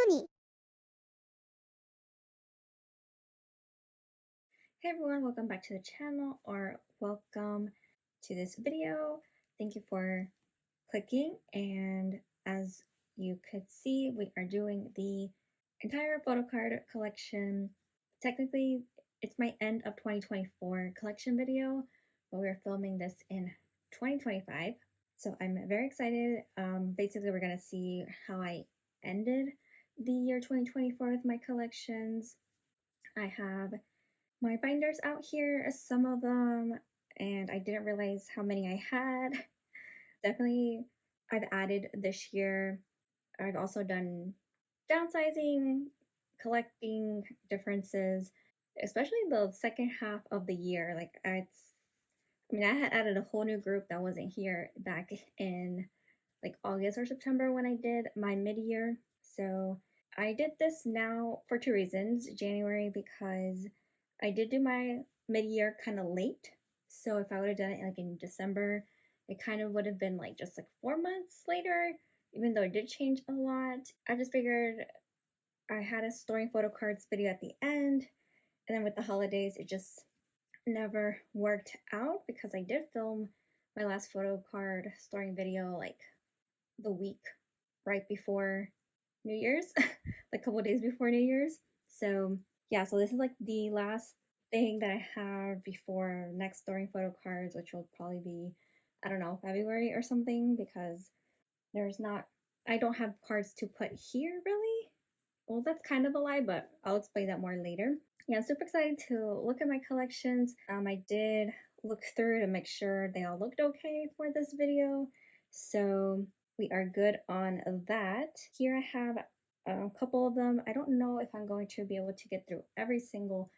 SHINee. Hey everyone, welcome back to the channel or welcome to this video. Thank you for clicking, and as you could see, we are doing the entire photo card collection. Technically, it's my end of 2024 collection video, but we're filming this in 2025. So I'm very excited. Basically, we're going to see how I ended the year 2024 with my collections. I have my binders out here, some of them, and I didn't realize how many I had. Definitely, I've added this year. I've also done downsizing, collecting differences, especially the second half of the year. I had added a whole new group that wasn't here back in like August or September when I did my mid-year. So I did this now for two reasons. January, because I did do my mid-year kind of late. So if I would have done it like in December, it kind of would have been like just like 4 months later, even though it did change a lot. I just figured I had a storing photo cards video at the end, and then with the holidays, it just never worked out because I did film my last photo card storing video like the week right before New Year's, like a couple days before New Year's. So yeah, so this is like the last thing that I have before next storing photo cards, which will probably be, I don't know, February or something, because I don't have cards to put here really. Well, that's kind of a lie, but I'll explain that more later. Yeah, I'm super excited to look at my collections. I did look through to make sure they all looked okay for this video. So we are good on that. Here I have a couple of them. I don't know if I'm going to be able to get through every single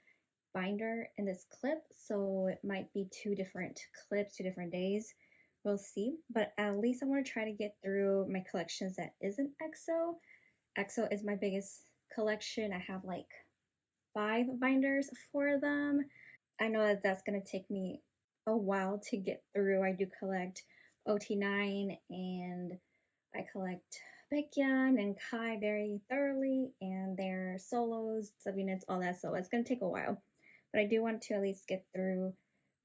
binder in this clip, so it might be two different clips, 2 different days. We'll see, but at least I want to try to get through my collections that isn't EXO. EXO is my biggest collection. I have like 5 binders for them. I know that that's going to take me a while to get through. I do collect OT9 and I collect Baekhyun and Kai very thoroughly, and their solos, subunits, all that. So it's going to take a while. But I do want to at least get through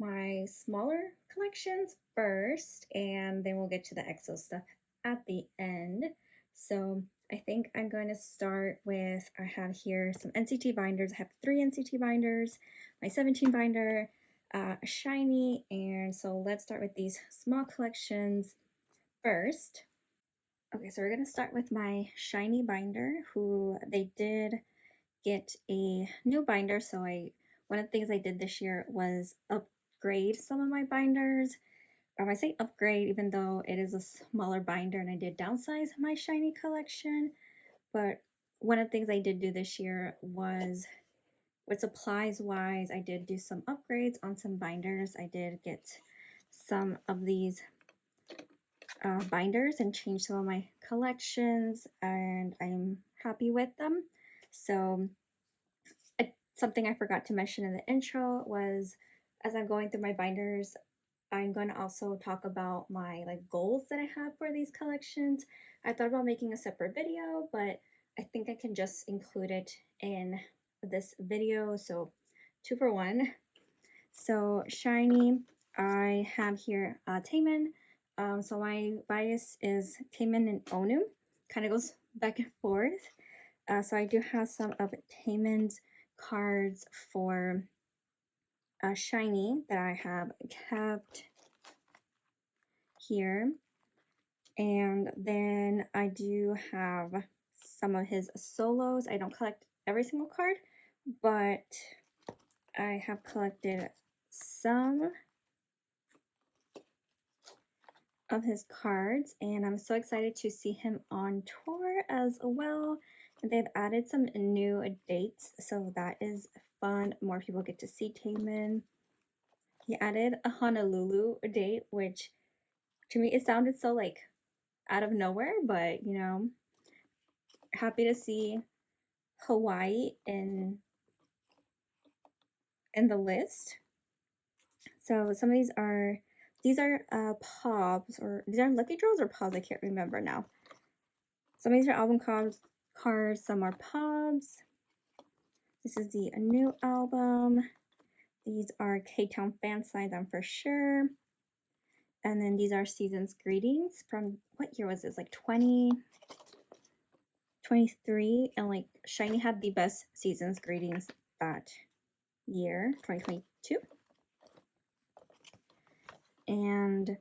my smaller collections first, and then we'll get to the EXO stuff at the end. So I think I'm going to start with, I have here some NCT binders. I have 3 NCT binders, my 17 binder, SHINee, and so let's start with these small collections first. Okay, so we're going to start with my SHINee binder, who they did get a new binder. So one of the things I did this year was upgrade some of my binders. I say upgrade, even though it is a smaller binder, and I did downsize my SHINee collection. But one of the things I did do this year was, with supplies wise, I did do some upgrades on some binders. I did get some of these binders and change some of my collections, and I'm happy with them. So something I forgot to mention in the intro was, as I'm going through my binders, I'm going to also talk about my goals that I have for these collections. I thought about making a separate video, but I think I can just include it in this video. So 2 for 1. So SHINee, I have here Taemin. So my bias is Taemin and Onu. Kind of goes back and forth. So I do have some of Taemin's cards for SHINee that I have kept here. And then I do have some of his solos. I don't collect every single card, but I have collected some of his cards, and I'm so excited to see him on tour as well. And they've added some new dates, so that is fun. More people get to see Taemin. He added a Honolulu date, which to me it sounded so out of nowhere, but you know, happy to see Hawaii in the list. So some of these are POBs, or these are Lucky Draws or POBs, I can't remember now. Some of these are album cards, some are pubs. This is the new album. These are K-Town fan signs, I'm for sure. And then these are Season's Greetings from, what year was this? Like 2023. And like SHINee had the best Season's Greetings that year, 2022. And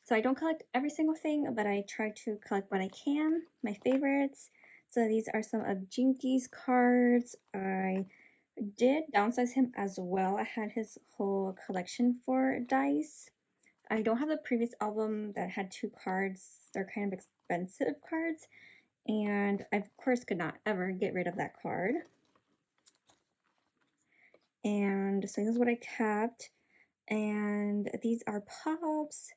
so I don't collect every single thing, but I try to collect what I can, my favorites. So these are some of Jinky's cards. I did downsize him as well. I had his whole collection for dice. I don't have the previous album that had 2 cards. They're kind of expensive cards. And I, of course, could not ever get rid of that card. And so this is what I kept. And these are pops.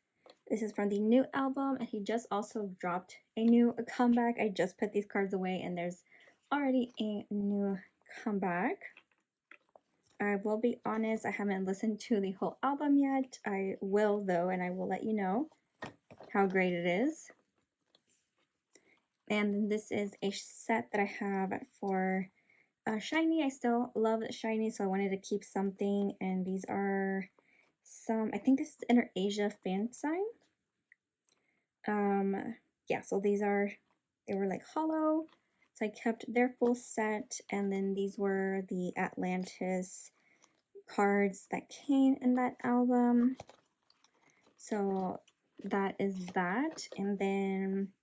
This is from the new album, and he just also dropped a new comeback. I just put these cards away, and there's already a new comeback. I will be honest, I haven't listened to the whole album yet. I will, though, and I will let you know how great it is. And this is a set that I have for SHINee. I still love SHINee, so I wanted to keep something. And these are some, I think this is Inner Asia fan sign. Yeah, so these are, they were like holo. So I kept their full set. And then these were the Atlantis cards that came in that album. So that is that. And then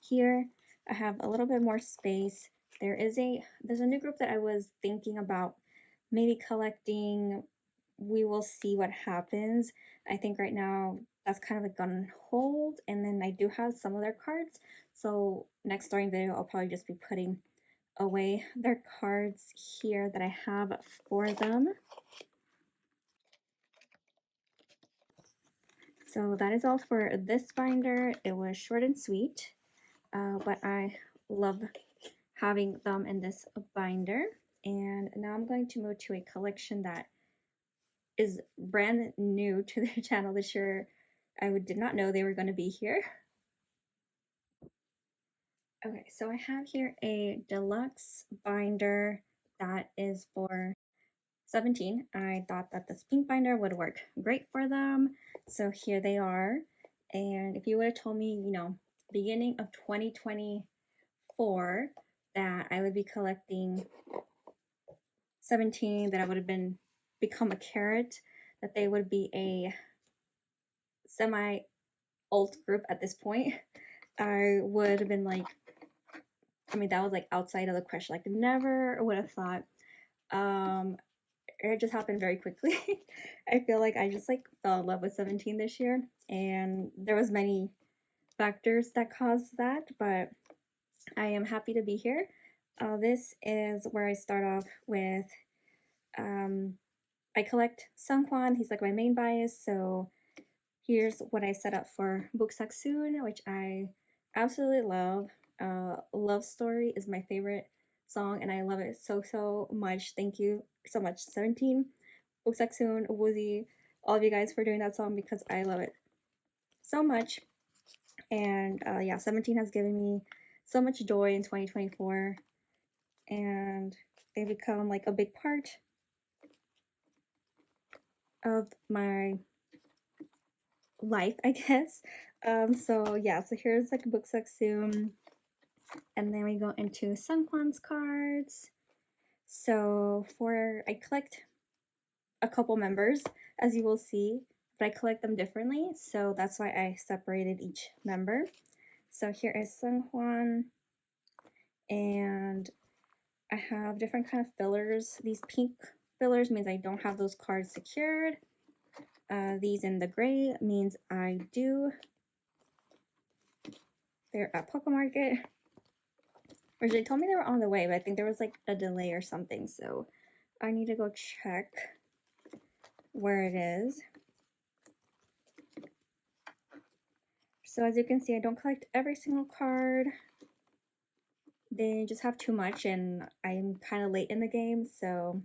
here I have a little bit more space. There's a new group that I was thinking about maybe collecting. We will see what happens. I think right now that's kind of like on hold, and then I do have some of their cards. So next story video, I'll probably just be putting away their cards here that I have for them. So that is all for this binder. It was short and sweet, but I love having them in this binder. And now I'm going to move to a collection that is brand new to the channel this year. I did not know they were going to be here. Okay, so I have here a deluxe binder that is for 17. I thought that this pink binder would work great for them. So here they are. And if you would have told me, you know, beginning of 2024 that I would be collecting 17, that I would have become a carrot, that they would be a semi-alt group at this point, I would have been like, I mean, that was like outside of the question. Like, never would have thought. It just happened very quickly. I feel like I just like fell in love with 17 this year, and there was many factors that caused that, but I am happy to be here. This is where I start off with, I collect Seungkwan. He's like my main bias, so here's what I set up for Buksak-soon, which I absolutely love. Love Story is my favorite song, and I love it so much. Thank you so much, 17, Buksak-soon, Woozy, all of you guys for doing that song, because I love it so much. And yeah, 17 has given me so much joy in 2024, and they become like a big part of my life, I guess. So yeah, so here's like Buksak-soon, and then we go into Seungkwan's cards. So I collect a couple members, as you will see, but I collect them differently, so that's why I separated each member. So here is Seungkwan, and I have different kind of fillers. These pink fillers means I don't have those cards secured. These in the gray means I do. They're at Poké Market. Or they told me they were on the way, but I think there was like a delay or something, so I need to go check where it is. So as you can see, I don't collect every single card. They just have too much, and I'm kind of late in the game, so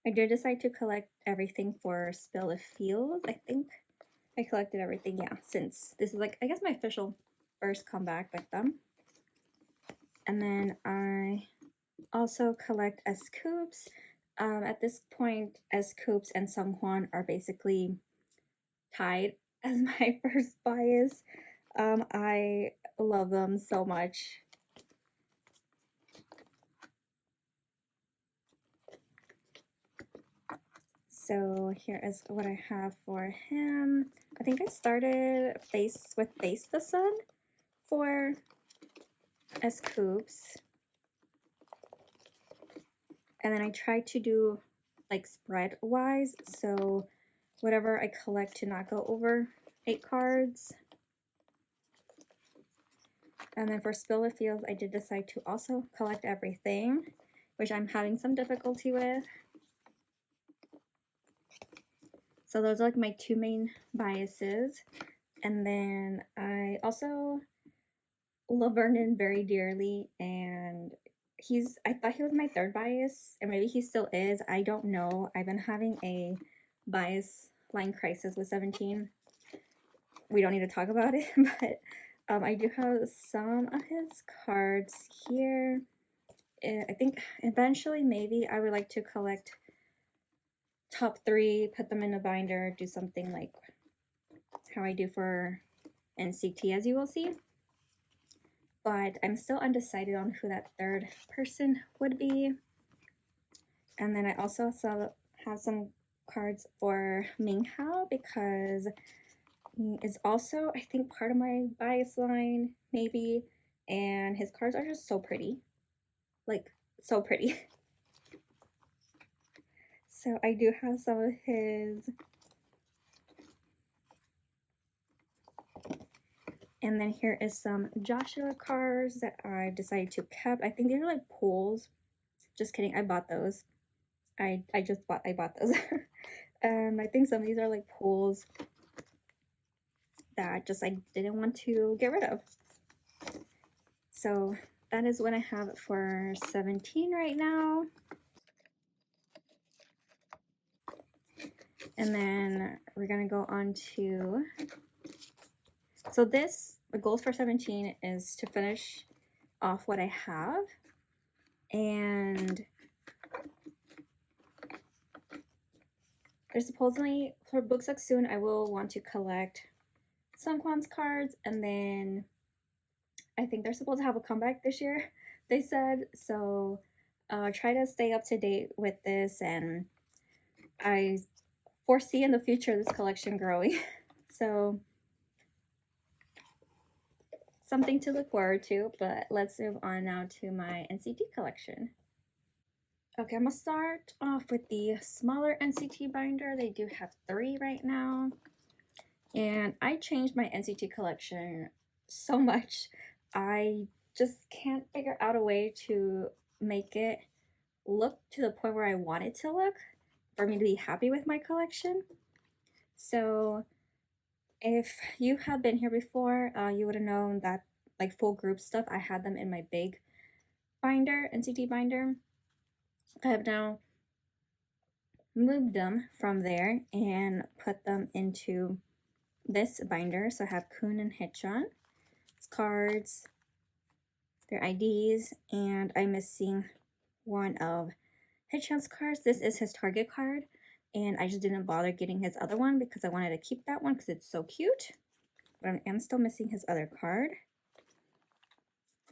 I did decide to collect everything for Spill of Fields, I think. I collected everything, yeah, since this is like, I guess, my official first comeback with them. And then I also collect S-Coups. At this point, S-Coups and Seonghwan are basically tied as my first bias. I love them so much. So here is what I have for him. I think I started Face the Sun for S-Coups. And then I tried to do like spread wise, so whatever I collect to not go over 8 cards. And then for Spill the Fields, I did decide to also collect everything, which I'm having some difficulty with. So those are like my 2 main biases. And then I also love Vernon very dearly, and I thought he was my 3rd bias, and maybe he still is. I don't know. I've been having a bias line crisis with 17. We don't need to talk about it, but I do have some of his cards here. I think eventually maybe I would like to collect top 3, put them in a binder, do something like how I do for NCT, as you will see. But I'm still undecided on who that 3rd person would be. And then I also have some cards for Minghao, because he is also, I think, part of my bias line, maybe. And his cards are just so pretty. Like, so pretty. So I do have some of his. And then here is some Joshua cards that I decided to keep. I think these are like pools. Just kidding, I bought those. I bought those. I think some of these are like pools that just I didn't want to get rid of. So that is what I have for 17 right now. And then we're gonna go on to, so the goals for 17 is to finish off what I have. And there's supposedly, for Booksuck soon, I will want to collect Seonghwan's cards, and then I think they're supposed to have a comeback this year, they said. So try to stay up to date with this, and I foresee in the future this collection growing. So something to look forward to. But let's move on now to my NCT collection. Okay, I'm gonna start off with the smaller NCT binder. They do have 3 right now. And I changed my NCT collection so much. I just can't figure out a way to make it look to the point where I want it to look for me to be happy with my collection. So if you have been here before, you would have known that like full group stuff, I had them in my big binder, NCT binder. I have now moved them from there and put them into this binder. So I have Kun and Haechan, cards, their IDs, and I'm missing one of Haechan's cards. This is his Target card, and I just didn't bother getting his other one because I wanted to keep that one because it's so cute. But I am still missing his other card.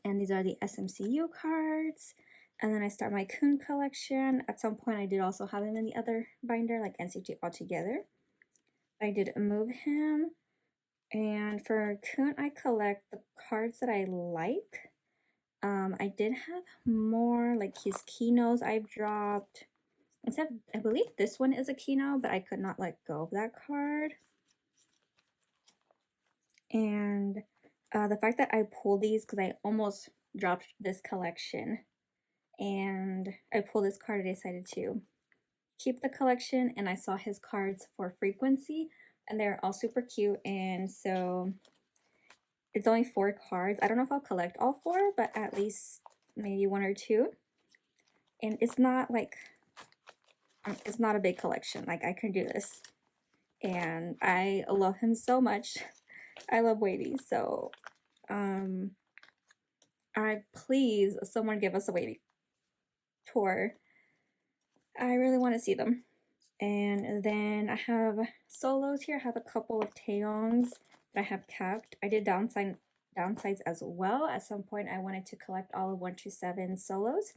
And these are the SMCU cards. And then I start my Kun collection. At some point, I did also have him in the other binder, like NCT altogether. I did move him. And for Kun, I collect the cards that I like. I did have more, like his keynotes I've dropped. Except, I believe this one is a keynote, but I could not let go of that card. And the fact that I pulled these, because I almost dropped this collection, and I pulled this card, I decided to keep the collection, and I saw his cards for frequency, and they're all super cute, and so it's only 4 cards. I don't know if I'll collect all 4, but at least maybe 1 or 2. And it's not like, it's not a big collection. Like, I can do this. and I love him so much. I love Wavy, so please someone give us a Wavy tour. I really want to see them. And then I have solos here. I have a couple of Taeyongs that I have kept. I did downsize as well. At some point I wanted to collect all of 127 solos.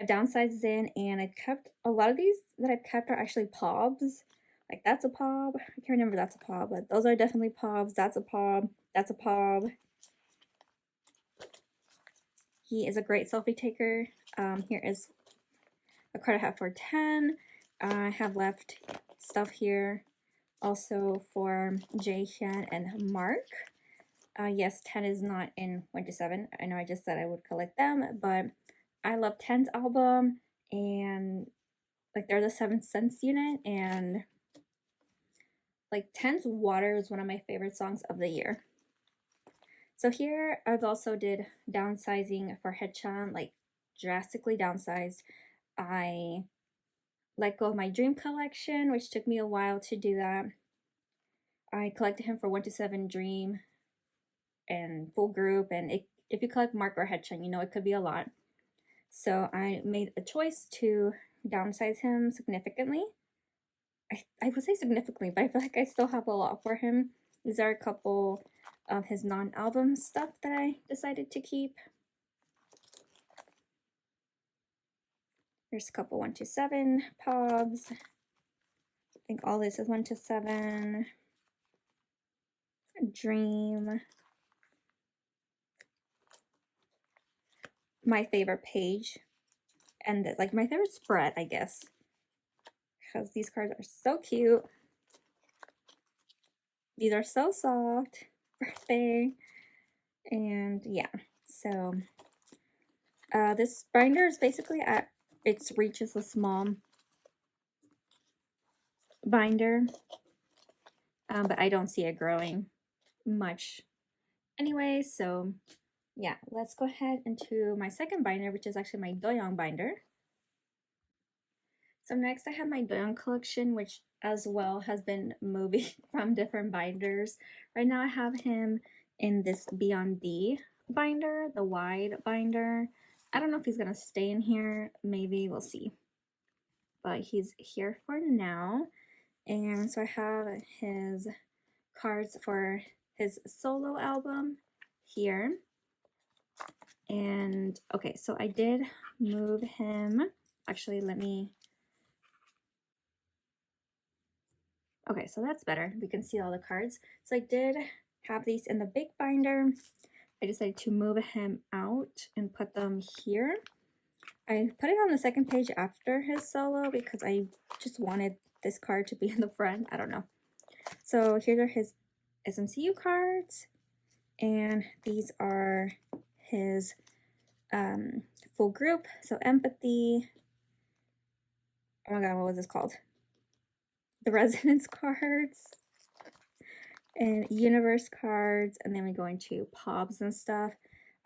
I downsized in, and I kept a lot of these that I've kept are actually pobs. Like that's a pob. I can't remember if that's a pob, but those are definitely pobs. That's a pob. That's a pob. He is a great selfie taker. Here is a card I have for 10. I have left stuff here also for Jaehyun and Mark. Yes, 10 is not in 1 to 7. I know I just said I would collect them, but I love 10's album, and like they're the 7th Sense unit, and like 10's Water is one of my favorite songs of the year. So here I've also did downsizing for Haechan, like drastically downsized. I let go of my Dream collection, which took me a while to do that. I collected him for 1 to 7 Dream and full group, and if you collect Mark or Haechan, you know it could be a lot. So I made a choice to downsize him significantly. I would say significantly, but I feel like I still have a lot for him. These are a couple of his non-album stuff that I decided to keep. There's a couple 1 to 7 pobs. I think all this is 1 to 7. Dream. My favorite page. And like my favorite spread, I guess. Because these cards are so cute. These are so soft. Birthday. And yeah, so this binder is basically at its reach as a small binder, but I don't see it growing much anyway. So yeah, let's go ahead into my second binder, which is actually my Doyoung binder. So next I have my Doyoung collection, which as well has been moving from different binders. Right now I have him in this Beyond D binder, the wide binder. I don't know if he's gonna stay in here, maybe, we'll see. But he's here for now. And so I have his cards for his solo album here. And okay, so I did move him. Actually, let me. Okay, so that's better. We can see all the cards. So I did have these in the big binder. I decided to move him out and put them here. I put it on the second page after his solo because I just wanted this card to be in the front. I don't know. So here are his SMCU cards, and these are his full group. So Empathy. Oh my god, what was this called? The Resonance cards and Universe cards, and then we go into Pobs and stuff.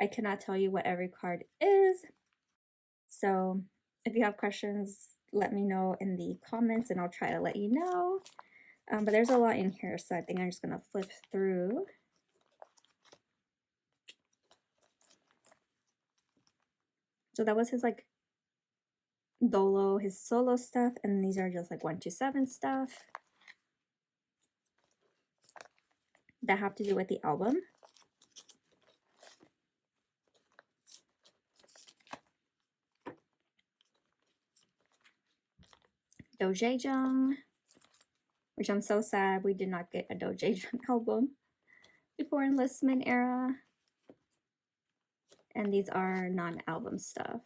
I cannot tell you what every card is. So if you have questions, let me know in the comments and I'll try to let you know. But there's a lot in here, so I think I'm just gonna flip through. So that was his like Dolo, his solo stuff, and these are just like 1 to 7 stuff that have to do with the album. Dojejung, which I'm so sad we did not get a Dojejung album before enlistment era. And these are non-album stuff.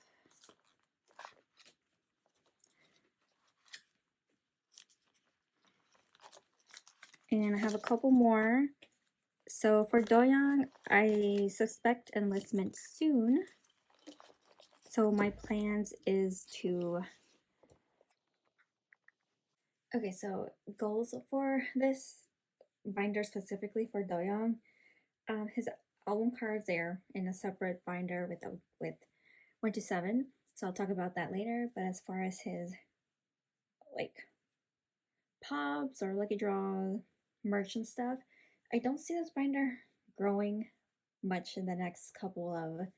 And I have a couple more. So for Doyoung, I suspect enlistment soon. So my plans is to... Okay, so goals for this binder specifically for Doyoung. His album cards are in a separate binder with 1 to 7. So I'll talk about that later. But as far as his like pops or lucky draw merch and stuff. I don't see this binder growing much in the next couple of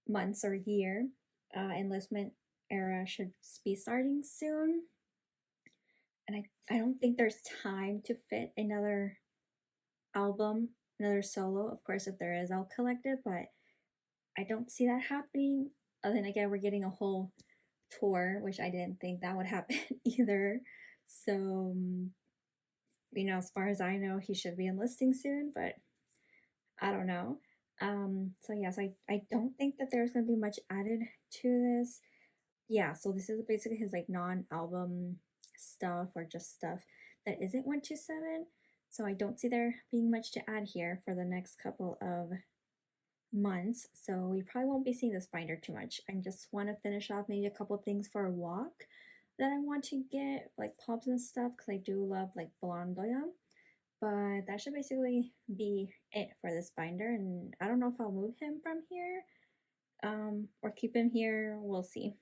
months or year. Enlistment era should be starting soon. And I don't think there's time to fit another album, another solo. Of course, if there is, I'll collect it, but I don't see that happening. Then again, we're getting a whole tour, which I didn't think that would happen either. So, you know, as far as I know, he should be enlisting soon, but I don't know. So yes, I don't think that there's gonna be much added to this. Yeah, so this is basically his like non-album stuff or just stuff that isn't 127. So I don't see there being much to add here for the next couple of months. So we probably won't be seeing this binder too much. I just want to finish off maybe a couple things for a walk that I want to get, like pops and stuff, because I do love like blonde doyang. But that should basically be it for this binder, and I don't know if I'll move him from here or keep him here. We'll see.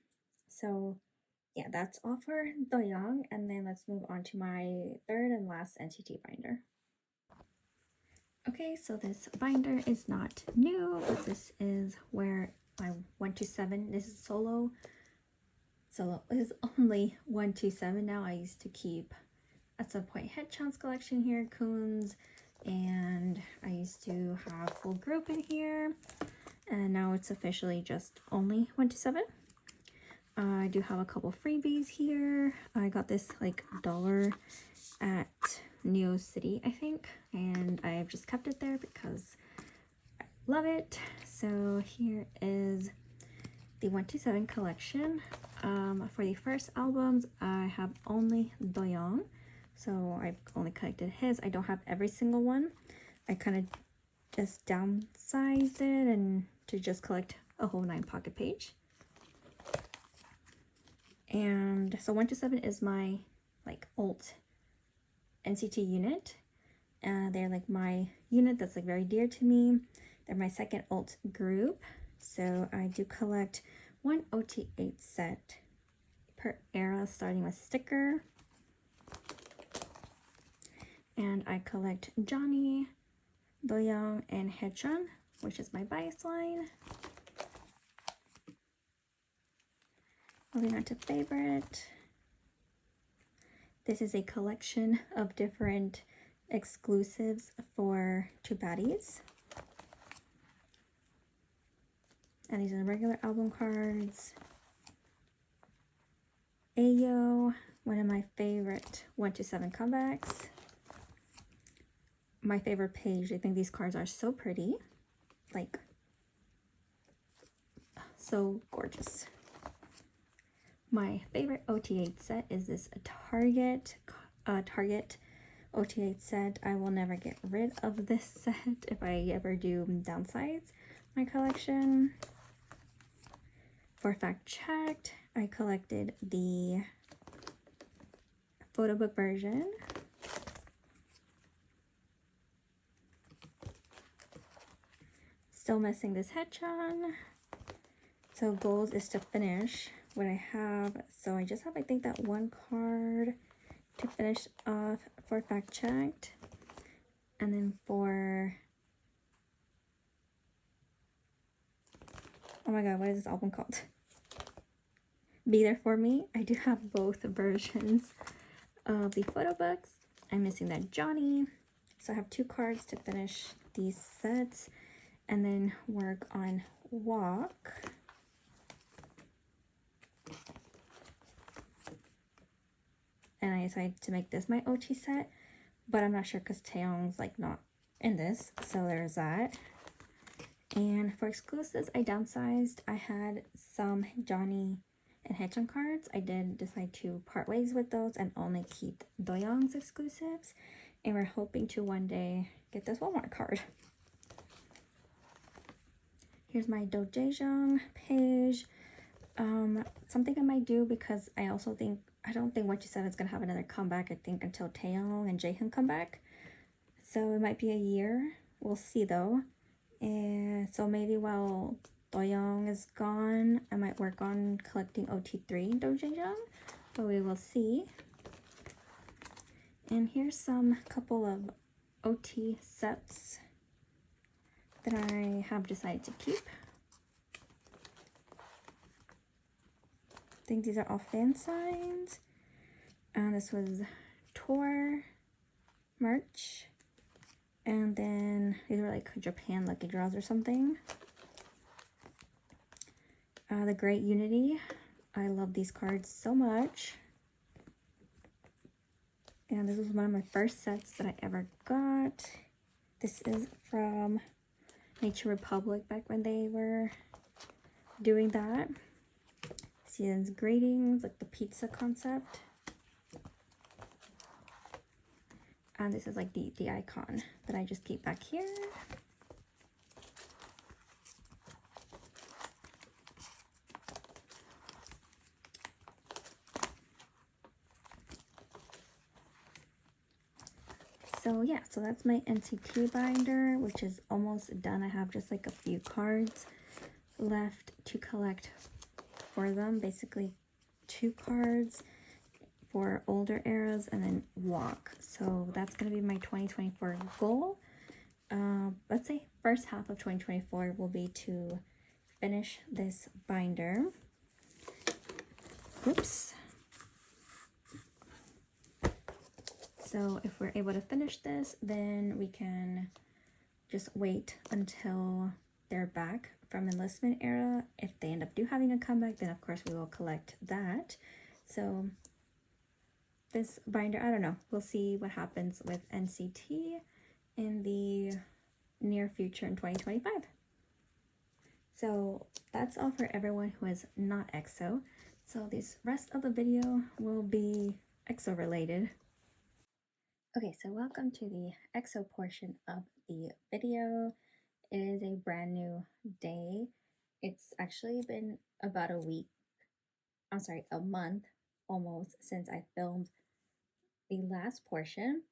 So yeah, that's all for Doyoung, and then let's move on to my third and last NCT binder. Okay, so this binder is not new, but this is where my 127, this is solo is only 127 now. I used to keep at some point Headchon's collection here, Coons, and I used to have full group in here, and now it's officially just only 127. I do have a couple freebies here. I got this like $1 at Neo City, I think, and I've just kept it there because I love it. So here is the 127 collection. For the first albums, I have only Doyoung, so I've only collected his. I don't have every single one. I kind of just downsized it and to just collect a whole 9 pocket page. And so 127 is my like alt NCT unit. They're like my unit that's like very dear to me. They're my second alt group. So I do collect 1 OT8 set per era, starting with sticker. And I collect Johnny, Doyoung, and Haechon, which is my bias line. Moving on to favorite. This is a collection of different exclusives for Two Baddies. And these are the regular album cards. Ayo, one of my favorite 127 comebacks. My favorite page. I think these cards are so pretty. Like, so gorgeous. My favorite OT8 set is this Target OT8 set. I will never get rid of this set if I ever do downsize my collection. For fact checked, I collected the photo book version. Still missing this Haechon. So goals is to finish what I have. So I just have, I think, that one card to finish off for fact checked. And then for, oh my god, what is this album called? Be There For Me. I do have both versions of the photo books. I'm missing that Johnny. So I have 2 cards to finish these sets and then work on Walk. And I decided to make this my OT set, but I'm not sure because Taeyong's like not in this, so there's that. And for exclusives, I downsized. I had some Johnny and Haechon cards. I did decide to part ways with those and only keep Doyoung's exclusives, and we're hoping to one day get this Walmart card. Here's my Do Jaejong page. Something I might do, because I also think, I don't think 127 is going to have another comeback, I think, until Taeyong and Jaehyun come back. So it might be a year. We'll see, though. And so maybe while Doyoung is gone, I might work on collecting OT3 Do Jaejong. But we will see. And here's some couple of OT sets that I have decided to keep. I think these are all fan signs. This was tour merch. And then these were like Japan Lucky Draws or something. The Great Unity. I love these cards so much. And this was one of my first sets that I ever got. This is from Nature Republic back when they were doing that. Season's Greetings, like the pizza concept. And this is like the icon that I just keep back here. So yeah, so that's my NCT binder, which is almost done. I have just like a few cards left to collect for them. Basically 2 cards for older eras and then walk. So that's going to be my 2024 goal. Let's say first half of 2024 will be to finish this binder. Oops. So if we're able to finish this, then we can just wait until they're back from enlistment era. If they end up having a comeback, then of course we will collect that. So this binder, I don't know. We'll see what happens with NCT in the near future in 2025. So that's all for everyone who is not EXO. So this rest of the video will be EXO related. Okay, so welcome to the EXO portion of the video. It is a brand new day. It's actually been about a month almost since I filmed the last portion,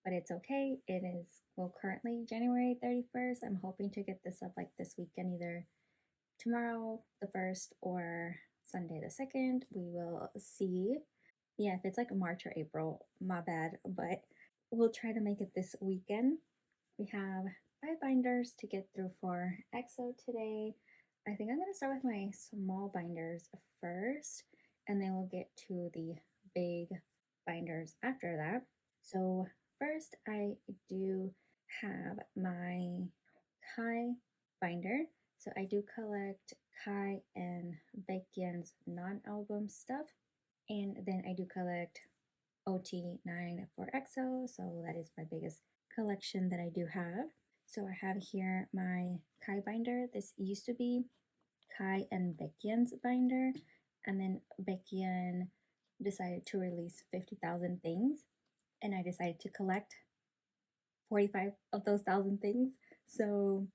but it's okay. It is, well, currently January 31st. I'm hoping to get this up like this weekend, either tomorrow the 1st or Sunday the 2nd. We will see. Yeah, if it's like March or April, my bad, but we'll try to make it this weekend. We have 5 binders to get through for EXO today. I think I'm going to start with my small binders first, and then we'll get to the big binders after that. So first I do have my Kai binder. So I do collect Kai and Baekhyun's non-album stuff. And then I do collect OT9 for EXO. So that is my biggest collection that I do have. So I have here my Kai binder. This used to be Kai and Baekhyun's binder. And then Baekhyun decided to release 50,000 things. And I decided to collect 45 of those 1,000 things. So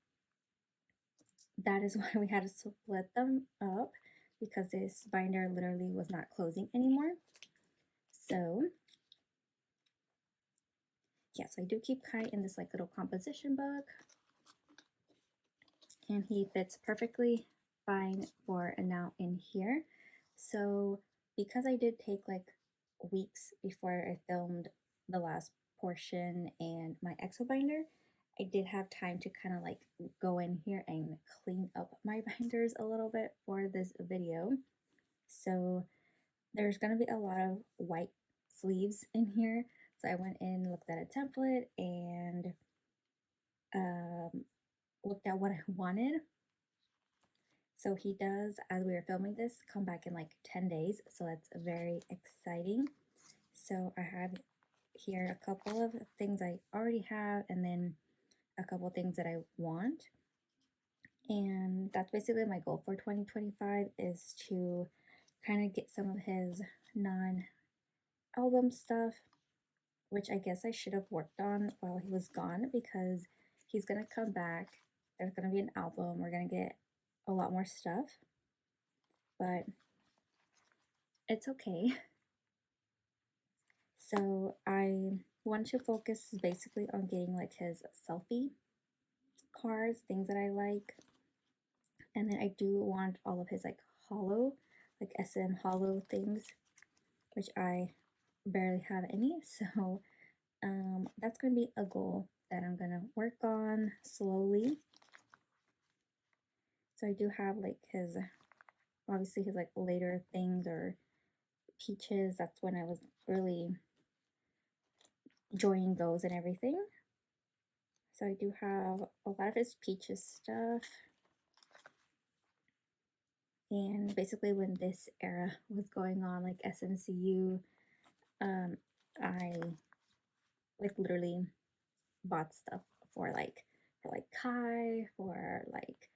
that is why we had to split them up, because this binder literally was not closing anymore. So yes, I do keep Kai in this like little composition book, and he fits perfectly fine for now in here. So because I did take like weeks before I filmed the last portion and my EXO binder, I did have time to kind of like go in here and clean up my binders a little bit for this video. So there's going to be a lot of white sleeves in here. So I went in, looked at a template, and looked at what I wanted. So he does, as we were filming this, come back in like 10 days. So that's very exciting. So I have here a couple of things I already have, and then a couple of things that I want. And that's basically my goal for 2025, is to kind of get some of his non-album stuff, which I guess I should have worked on while he was gone, because he's going to come back. There's going to be an album. We're going to get a lot more stuff, but it's okay. So I want to focus basically on getting like his selfie cards, things that I like. And then I do want all of his like holo, like SM holo things, which I barely have any. So that's going to be a goal that I'm going to work on slowly. So I do have like his, obviously his like later things or peaches. That's when I was really enjoying those and everything. So I do have a lot of his peaches stuff. And basically when this era was going on, like SMCU, I like literally bought stuff for Kai, for like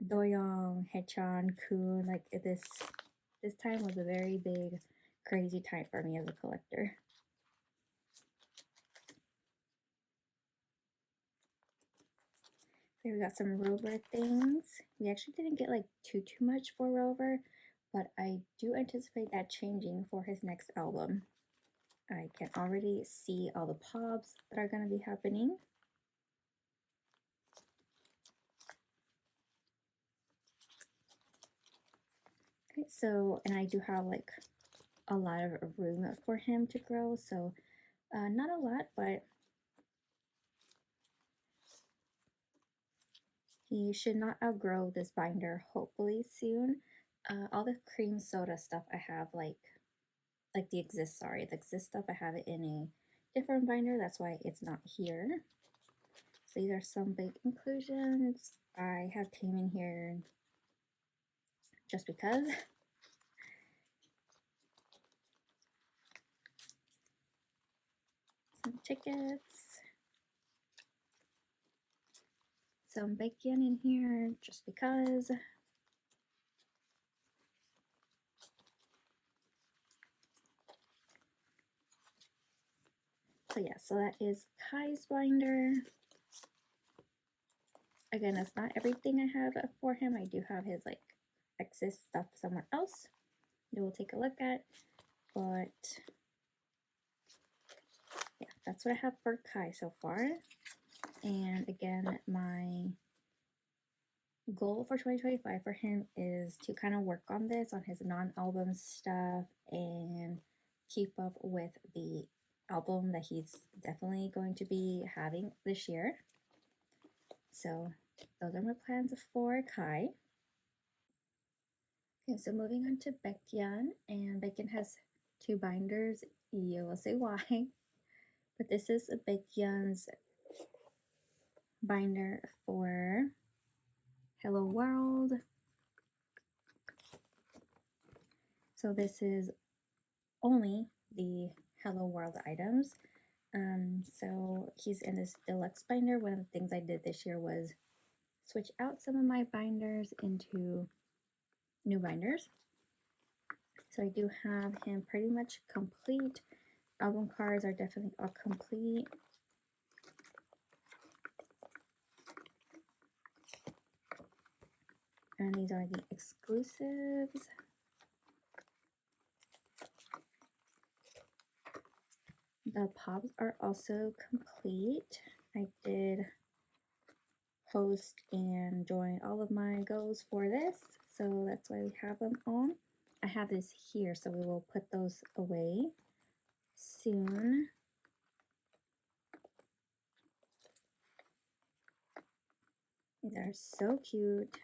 Doyoung, Hechan, Kun. Like this time was a very big, crazy time for me as a collector. So we got some Rover things. We actually didn't get like too much for Rover, but I do anticipate that changing for his next album. I can already see all the pops that are going to be happening. Okay, so, and I do have like a lot of room for him to grow, so not a lot, but he should not outgrow this binder hopefully soon. All the cream soda stuff I have like the exist stuff, I have it in a different binder, that's why it's not here. So these are some big inclusions. I have Tame in here just because. Some tickets. Some bacon in here just because. So yeah, so that is Kai's binder. Again, that's not everything I have for him. I do have his like excess stuff somewhere else that we'll take a look at. But yeah, that's what I have for Kai so far. And again, my goal for 2025 for him is to kind of work on this, on his non-album stuff, and keep up with the album that he's definitely going to be having this year. So those are my plans for Kai. Okay, so moving on to Baekhyun, and Baekhyun has two binders. You will say why, but this is Baekhyun's binder for Hello World. So this is only the Hello World items. So he's in this deluxe binder. One of the things I did this year was switch out some of my binders into new binders. So I do have him pretty much complete. Album cards are definitely all complete. And these are the exclusives. The pops are also complete. I did post and join all of my goals for this, so that's why we have them on. I have this here, so we will put those away soon. These are so cute.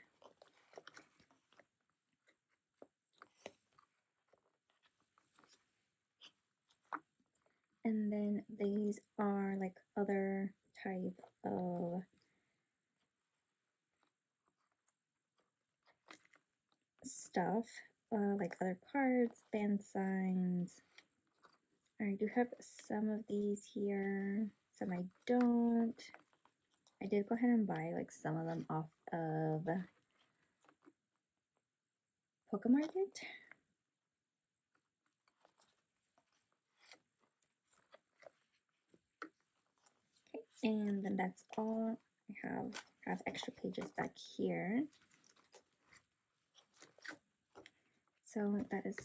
And then these are like other type of stuff, like other cards, band signs. I do have some of these here, some I don't. I did go ahead and buy like some of them off of Pokemarket. Okay, and then that's all. I have extra pages back here. So that is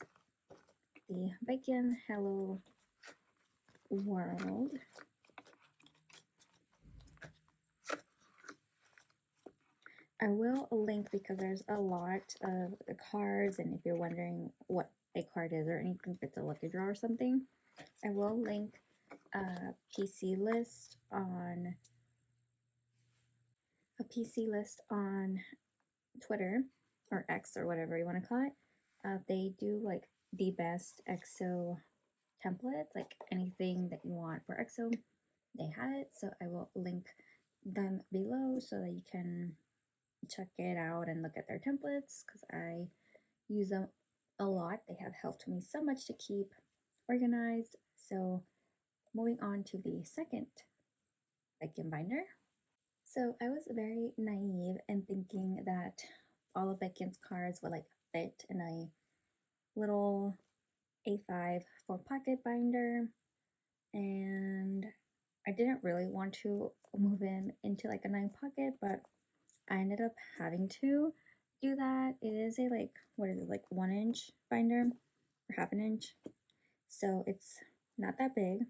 the Baekhyun Hello World. I will link because there's a lot of the cards, and if you're wondering what a card is or anything, if it's a lucky draw or something, I will link a PC list on Twitter or X or whatever you want to call it. They do like the best EXO templates, like anything that you want for EXO, they have it. So I will link them below so that you can check it out and look at their templates because I use them a lot. They have helped me so much to keep organized. So moving on to the second Beckon binder. So I was very naive in thinking that all of Beckon's cards would like fit in a little A5 4-pocket binder, and I didn't really want to move him into like a 9-pocket, but I ended up having to do that. It is a like, what is it, like 1-inch binder or half an inch, so it's not that big.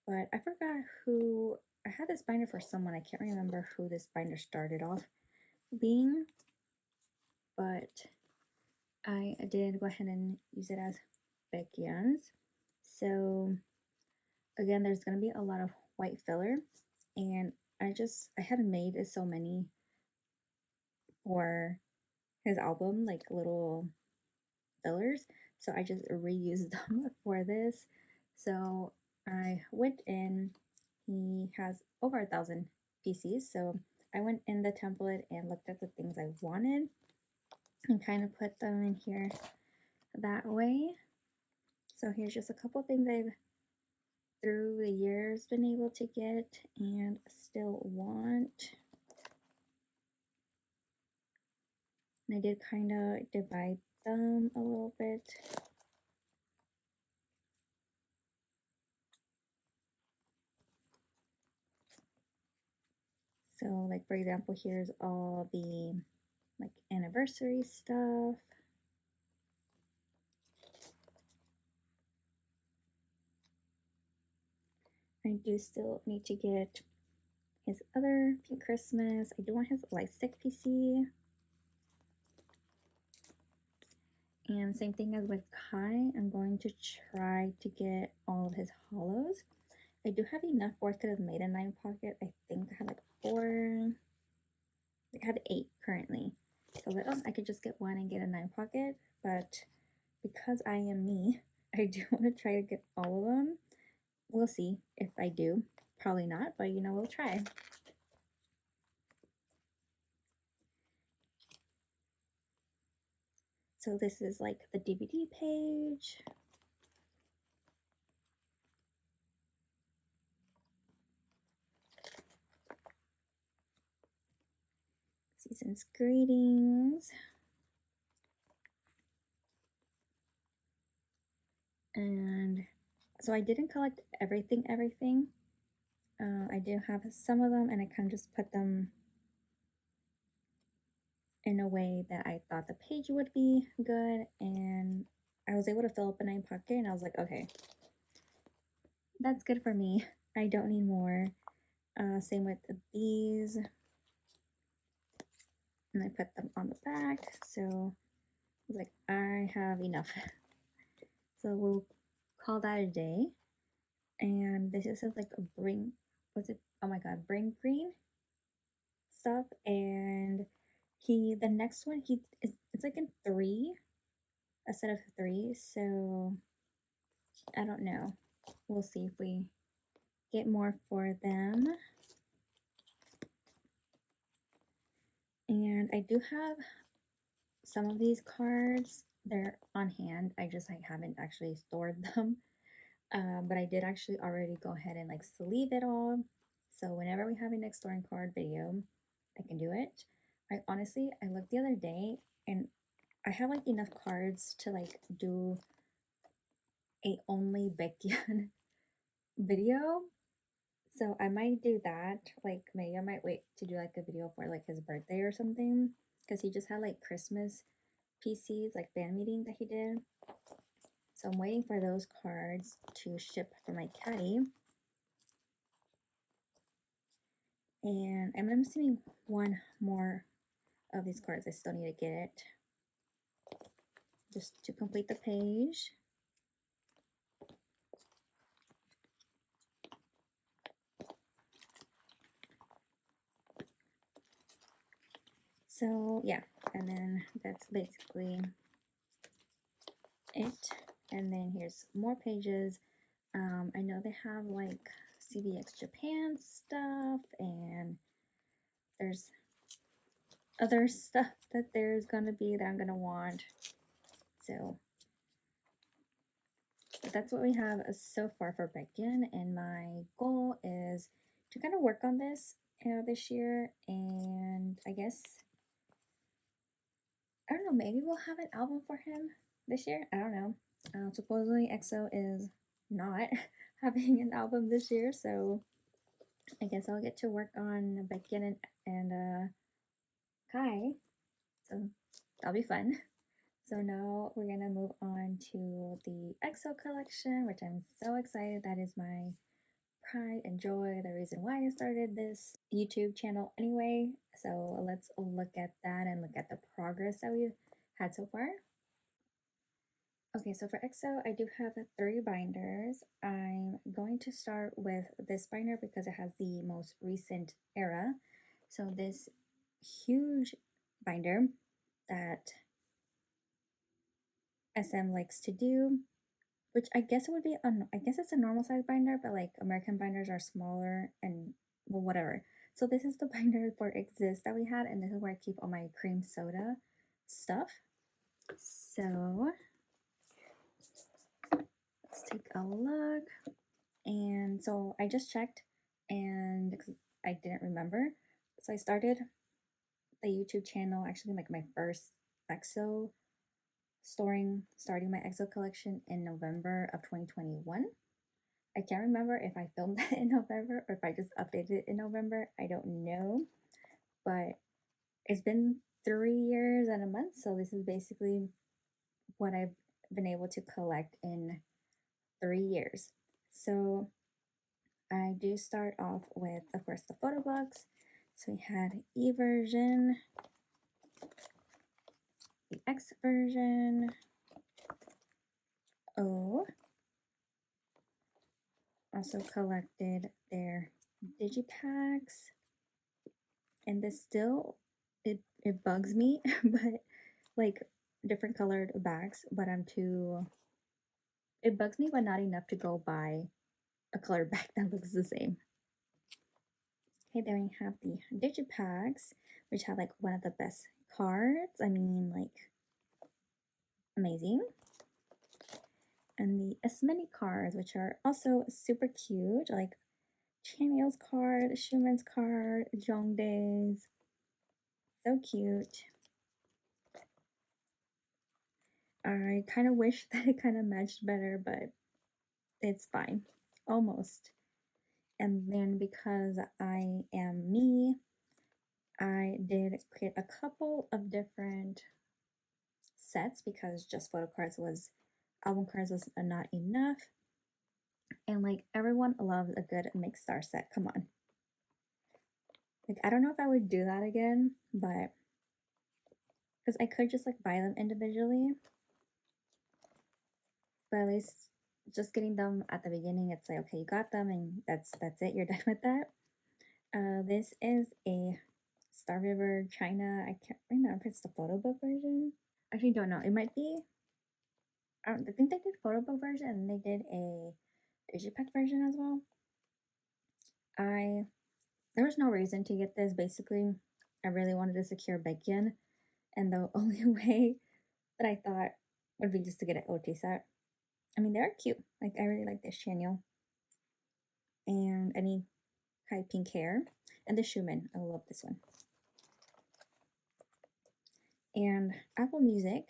But I forgot who I had this binder for someone. I can't remember who this binder started off being, but I did go ahead and use it as Becky's. So again, there's going to be a lot of white filler, and I hadn't made so many for his album, like little fillers, so I just reused them for this. So I went in, he has over 1,000 PCs, so I went in the template and looked at the things I wanted and kind of put them in here that way. So here's just a couple things I've through the years been able to get and still want. And I did kind of divide them a little bit. So like for example, here's all the like anniversary stuff. I do still need to get his other Pink Christmas. I do want his lightstick PC. And same thing as with Kai, I'm going to try to get all of his holos. I do have enough for it to have made a 9-pocket. I think I have like 4. I have 8 currently. So I was like, oh, I could just get 1 and get a 9-pocket. But because I am me, I do want to try to get all of them. We'll see if I do. Probably not, but you know, we'll try. So this is like the DVD page. Season's greetings. And so I didn't collect everything. I do have some of them, and I kind of just put them in a way that I thought the page would be good, and I was able to fill up a 9-pocket, and I was like, okay, that's good for me. I don't need more. Same with these. And I put them on the back, so I was like, I have enough. So we'll call that a day. And this is like a bring, what's it? Oh my god, bring green stuff. And the next one, it's like in 3, a set of 3. So I don't know. We'll see if we get more for them. And I do have some of these cards. They're on hand. I haven't actually stored them. But I did actually already go ahead and like sleeve it all. So whenever we have a next storing card video, I can do it. I looked the other day and I have like enough cards to like do a only Beckian video. So I might do that. Like maybe I might wait to do like a video for like his birthday or something. Because he just had like Christmas PCs, like fan meeting that he did. So I'm waiting for those cards to ship for my caddy. And I'm assuming one more of these cards. I still need to get it just to complete the page. So yeah, and then that's basically it. And then here's more pages. I know they have like CVX Japan stuff, and there's other stuff that there's gonna be that I'm gonna want. So but that's what we have so far for Baekhyun, and my goal is to kind of work on this this year, and I guess I don't know, maybe we'll have an album for him this year. I don't know. Supposedly EXO is not having an album this year, so I guess I'll get to work on Baekhyun and Kai. So that'll be fun. So now we're gonna move on to the EXO collection, which I'm so excited. That is my pride and joy, the reason why I started this YouTube channel anyway. So let's look at that and look at the progress that we've had so far. Okay, so for EXO, I do have 3 binders. I'm going to start with this binder because it has the most recent era. So this huge binder that SM likes to do, which I guess it would be, I guess it's a normal size binder, but like American binders are smaller and well, whatever. So this is the binder for Exist that we had, and this is where I keep all my cream soda stuff. So let's take a look. And so I just checked, and I didn't remember. So I started the YouTube channel, actually like my first EXO starting my EXO collection in November of 2021. I can't remember if I filmed that in November or if I just updated it in November. I don't know. But it's been 3 years and a month. So this is basically what I've been able to collect in 3 years. So I do start off with, of course, the photo books. So we had E version, the X version, O. Also collected their digipacks. And this still, it bugs me, but like different colored bags, but it bugs me, but not enough to go buy a colored bag that looks the same. Okay, then we have the digipacks, which have like one of the best cards. I mean, like, amazing. And the SHINee cards, which are also super cute, like Chanyeol's card, Schumann's card, Jongdae's. So cute. I kind of wish that it kind of matched better, but it's fine. Almost. And then because I am me, I did create a couple of different sets because just photo cards was, album cards was not enough. And like everyone loves a good mixed star set. Come on. Like I don't know if I would do that again, but because I could just like buy them individually. But at least just getting them at the beginning, it's like, okay, you got them and that's it. You're done with that. This is a Star River China. I can't remember if it's the photo book version. I actually don't know. It might be. I think they did photo book version and they did a digipack version as well. There was no reason to get this. Basically, I really wanted to secure Baekhyun, and the only way that I thought would be just to get an OT set. I mean, they're cute. Like I really like this Chanyeol and any high pink hair, and the Schumann. I love this one. And Apple Music,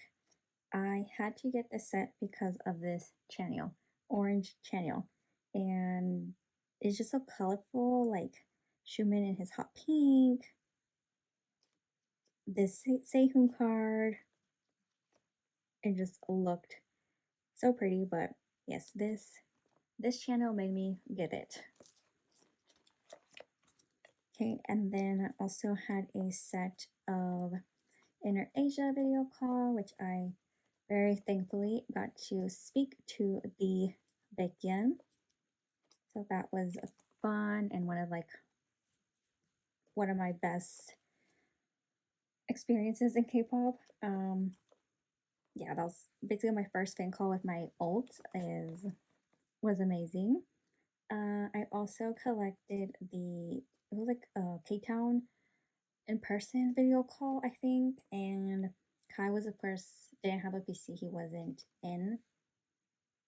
I had to get this set because of this Chanyeol, orange Chanyeol, and it's just so colorful, like Schumann in his hot pink, this Sehun card. It just looked so pretty, but yes, this channel made me get it. Okay, and then I also had a set of Inner Asia video call, which I very thankfully got to speak to the Baekhyun. So that was fun and one of my best experiences in K-pop. Yeah, that was basically my first fan call with my alt is was amazing. I also collected it was like a K-Town in person video call, I think, and Kai was of course didn't have a PC. He wasn't in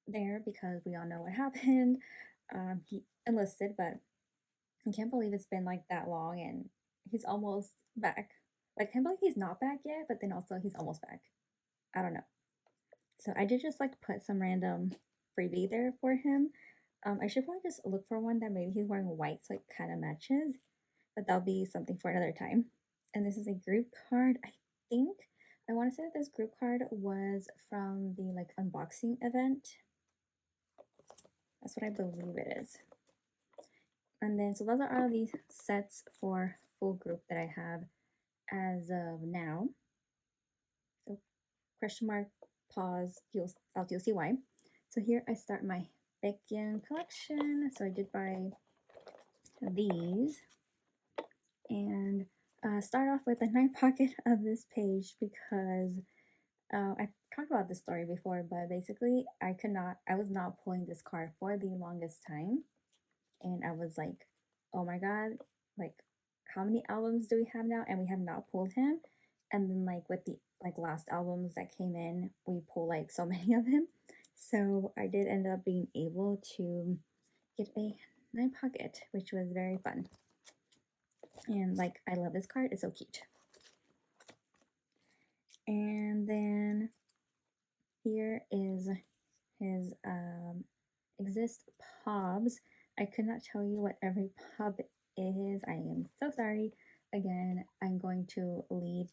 there because we all know what happened. He enlisted, but I can't believe it's been like that long and he's almost back. Like, I can't believe he's not back yet, but then also he's almost back. I don't know. So I did just like put some random freebie there for him. I should probably just look for one that maybe he's wearing white so it kind of matches, but that'll be something for another time. And this is a group card. I think I want to say that this group card was from the like unboxing event. That's what I believe it is. And then, so those are all these sets for full group that I have as of now. So question mark, pause, you'll see why. So here I start my Baekhyun collection. So I did buy these and start off with a 9 pocket of this page because I talked about this story before, but basically I was not pulling this card for the longest time. And I was like, oh my god, like how many albums do we have now? And we have not pulled him. And then like with the like last albums that came in, we pull like so many of him. So I did end up being able to get a 9 pocket, which was very fun. And like I love this card, it's so cute. And then here is his exist pobs. I could not tell you what every pub is. I am so sorry. Again, I'm going to leave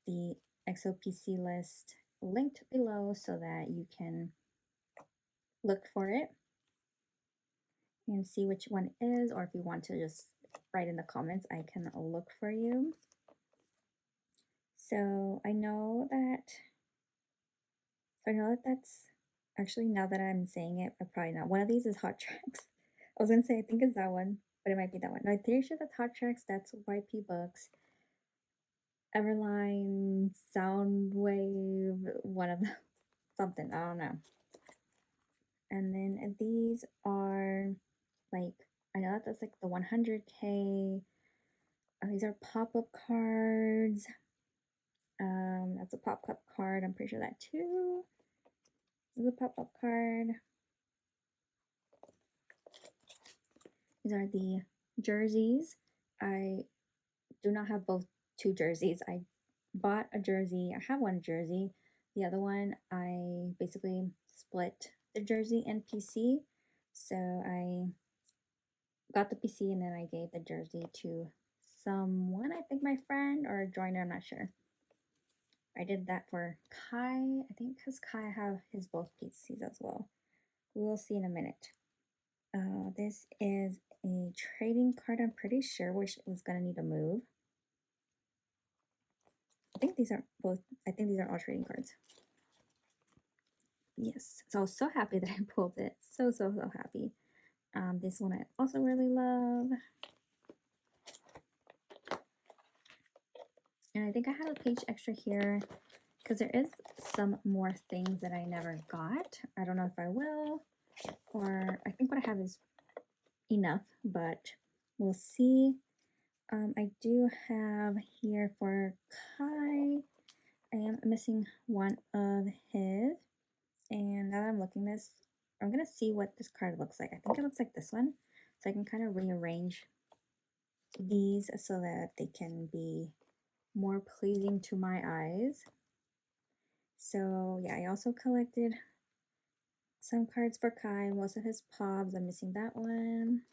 the XOPC list linked below so that you can look for it and see which one it is, or if you want to just write in the comments, I can look for you. So I know that's actually, now that I'm saying it, I probably not. One of these is Hot Tracks. I was gonna say I think it's that one, but it might be that one. No, I'm pretty sure that's Hot Tracks. That's YP Books, Everline, Soundwave, one of them, something, I don't know. And then these are like, I know that that's like the 100K. These are pop-up cards. That's a pop-up card. I'm pretty sure that too. This is a pop-up card. These are the jerseys. I do not have both two jerseys. I bought a jersey. I have one jersey. The other one, I basically split the jersey and PC. So I got the PC and then I gave the jersey to someone, I think my friend or a joiner, I'm not sure. I did that for Kai, I think, because Kai have his both PCs as well. We will see in a minute. This is a trading card, I'm pretty sure, which is going to need a move. I think these are all trading cards. Yes, so I was so happy that I pulled it. So happy. This one I also really love. And I think I have a page extra here because there is some more things that I never got. I don't know if I will, or I think what I have is enough, but we'll see. I do have here for Kai, I am missing one of his. And now that I'm looking this, I'm going to see what this card looks like. I think it looks like this one. So I can kind of rearrange these so that they can be more pleasing to my eyes. So yeah, I also collected some cards for Kai, most of his pobs. I'm missing that one.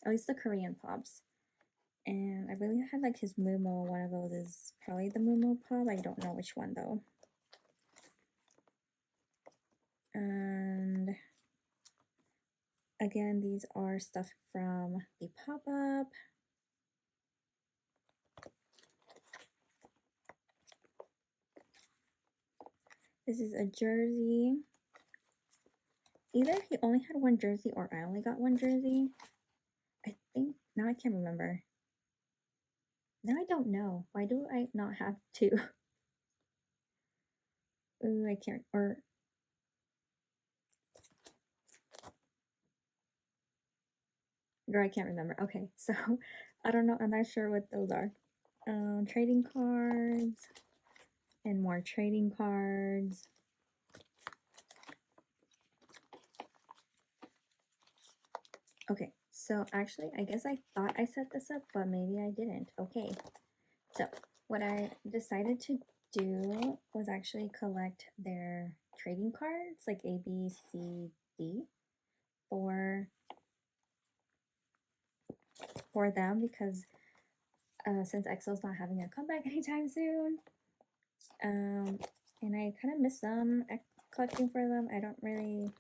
At least the Korean pobs. And I believe I had like his Mumo. One of those is probably the Mumo pob. I don't know which one though. And again, these are stuff from the pop-up. This is a jersey. Either he only had one jersey or I only got one jersey. I think, now I can't remember. Now I don't know. Why do I not have two? Ooh, I can't, or girl, I can't remember. Okay, so I don't know. I'm not sure what those are. Trading cards and more trading cards. Okay, so actually, I guess I thought I set this up, but maybe I didn't. Okay, so what I decided to do was actually collect their trading cards, like A, B, C, D, for them because since EXO's not having a comeback anytime soon, and I kind of miss them collecting for them.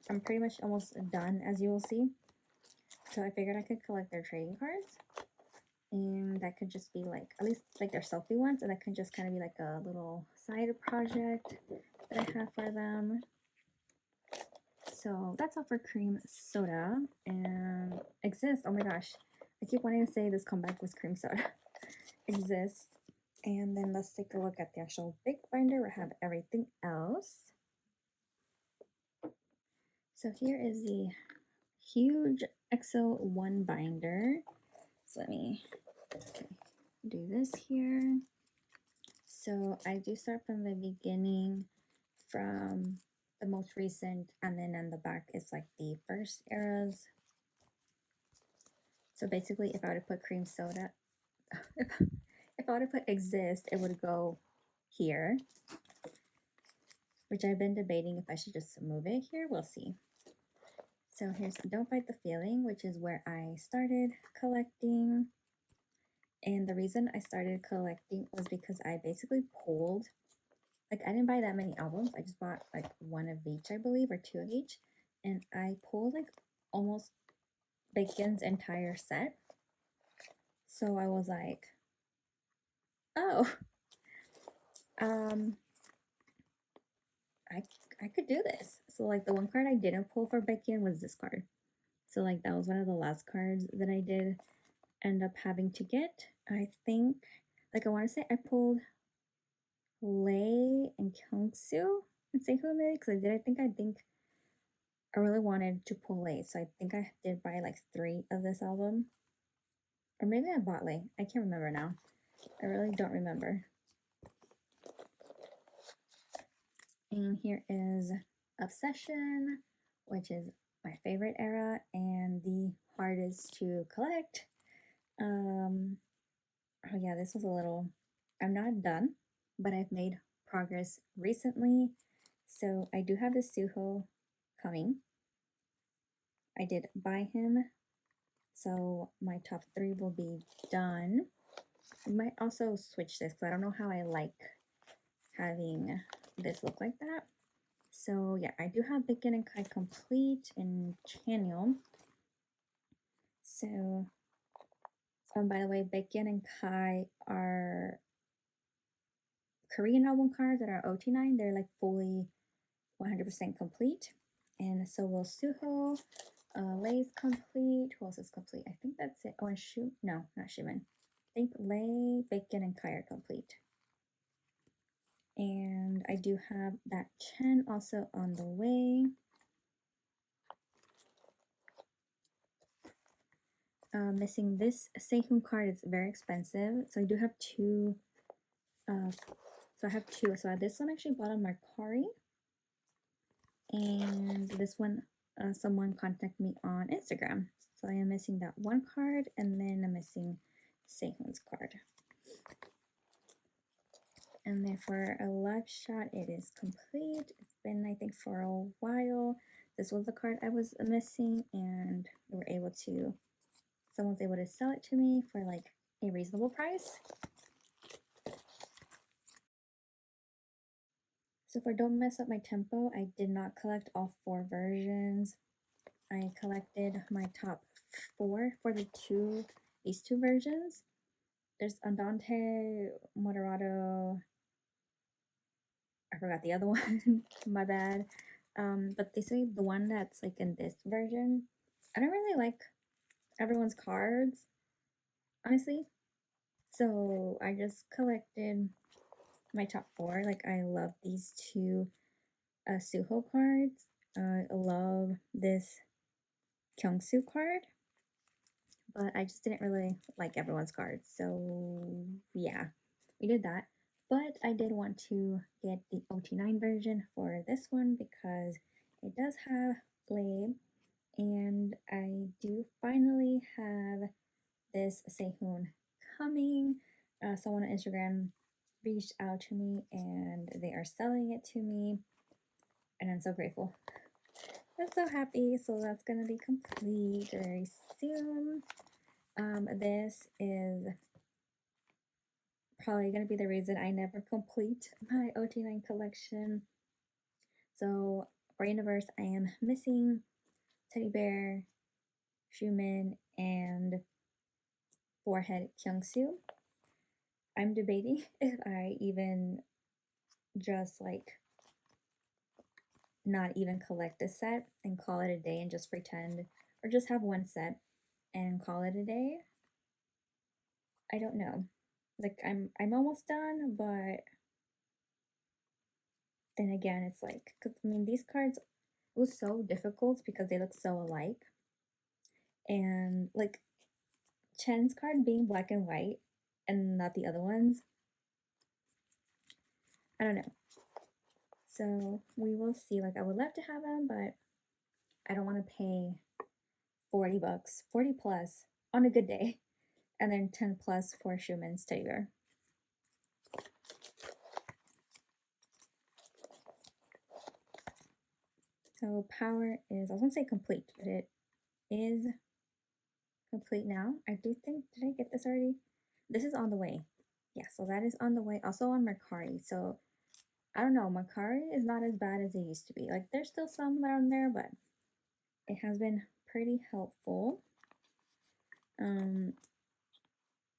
I'm pretty much almost done, as you will see. So I figured I could collect their trading cards, and that could just be like, at least like their selfie ones, and that could just kind of be like a little side project that I have for them. So that's all for cream soda and exist. Oh my gosh, I keep wanting to say this comeback was cream soda. Exist. And then let's take a look at the actual big binder. We have everything else. So here is the huge EXO1 binder. So let me do this here. So I do start from the beginning, from the most recent, and then on the back is like the first eras. So basically, if I were to put cream soda, if I were to put exist, it would go here, which I've been debating if I should just move it here. We'll see. So here's Don't Fight the Feeling, which is where I started collecting. And the reason I started collecting was because I basically pulled, like, I didn't buy that many albums. I just bought like one of each, I believe, or two of each. And I pulled like almost Bacon's entire set. So I was like, oh, I could do this. So like the one card I didn't pull for Bacon was this card. So like that was one of the last cards that I did end up having to get. I think, like, I want to say I pulled Lei and Kyungsu and Sehun maybe because I think I really wanted to pull Lei, so I think I did buy like 3 of this album, or maybe I bought Lei. I can't remember now. I really don't remember. And here is Obsession, which is my favorite era and the hardest to collect. Oh yeah, this was a little, I'm not done, but I've made progress recently. So I do have the Suho coming. I did buy him, so my top 3 will be done. I might also switch this because I don't know how I like having this look like that. So yeah, I do have Bacon and Kai complete in Channel. So, by the way, Bacon and Kai are Korean album cards that are OT9. They're like fully 100% complete. And so will Suho. Lei's complete. Who else is complete? I think that's it. Oh, and no, not Shimin. I think Lei, Bacon, and Kai are complete. And I do have that Chen also on the way. Missing this Sehun card. It's very expensive. So I do have 2. So I have 2. So this one actually bought on Mercari. And this one, someone contacted me on Instagram. So I am missing that one card, and then I'm missing Sehun's card. And then for a live shot, it is complete. It's been, I think, for a while. This was the card I was missing, and we were able to, someone's able to sell it to me for like a reasonable price. So for Don't Mess Up My Tempo, I did not collect all 4 versions. I collected my top 4 for these 2 versions. There's Andante, Moderato. I forgot the other one. My bad. But they say the one that's like in this version, I don't really like everyone's cards, honestly. So I just collected my top 4. Like, I love these two Suho cards. I love this Kyungsoo card, but I just didn't really like everyone's cards. So yeah, we did that. But I did want to get the OT9 version for this one because it does have Lab, and I do finally have this Sehun coming. Someone on Instagram reached out to me and they are selling it to me, and I'm so grateful. I'm so happy. So that's gonna be complete very soon. This is probably gonna be the reason I never complete my OT9 collection. So for Universe, I am missing Teddy Bear, Shumin, and Forehead Kyungsoo. I'm debating if I even just like not even collect a set and call it a day and just pretend, or just have one set and call it a day. I don't know. Like, I'm almost done, but then again, it's like, because I mean, these cards, it was so difficult because they look so alike, and like Chen's card being black and white and not the other ones, I don't know. So we will see. Like, I would love to have them, but I don't want to pay 40 bucks, 40 plus on a good day, and then 10 plus for Schumann's teddy bear. So power is, I was gonna say complete, but it is complete now. I do think, did I get this already? This is on the way. Yeah, so that is on the way. Also on Mercari. So I don't know, Mercari is not as bad as it used to be. Like, there's still some that are on there, but it has been pretty helpful.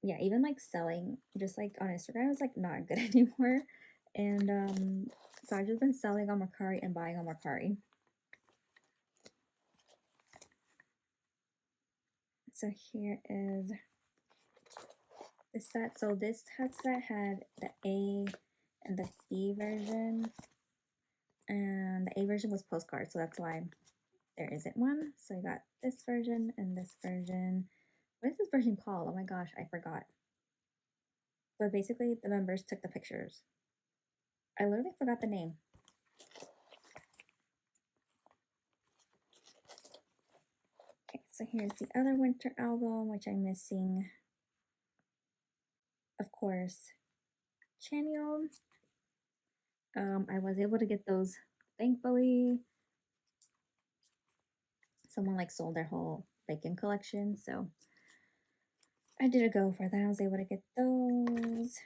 Yeah, even like selling just like on Instagram is like not good anymore. And so I've just been selling on Mercari and buying on Mercari. So here is the set. So this headset had the A and the B version, and the A version was postcard, so that's why there isn't one. So I got this version and this version. What is this version called? Oh my gosh, I forgot. But basically, the members took the pictures. I literally forgot the name. Okay, so here's the other winter album, which I'm missing. Of course, Chanyeol. I was able to get those, thankfully. Someone like sold their whole bacon collection, so I did a go for that. I was able to get those.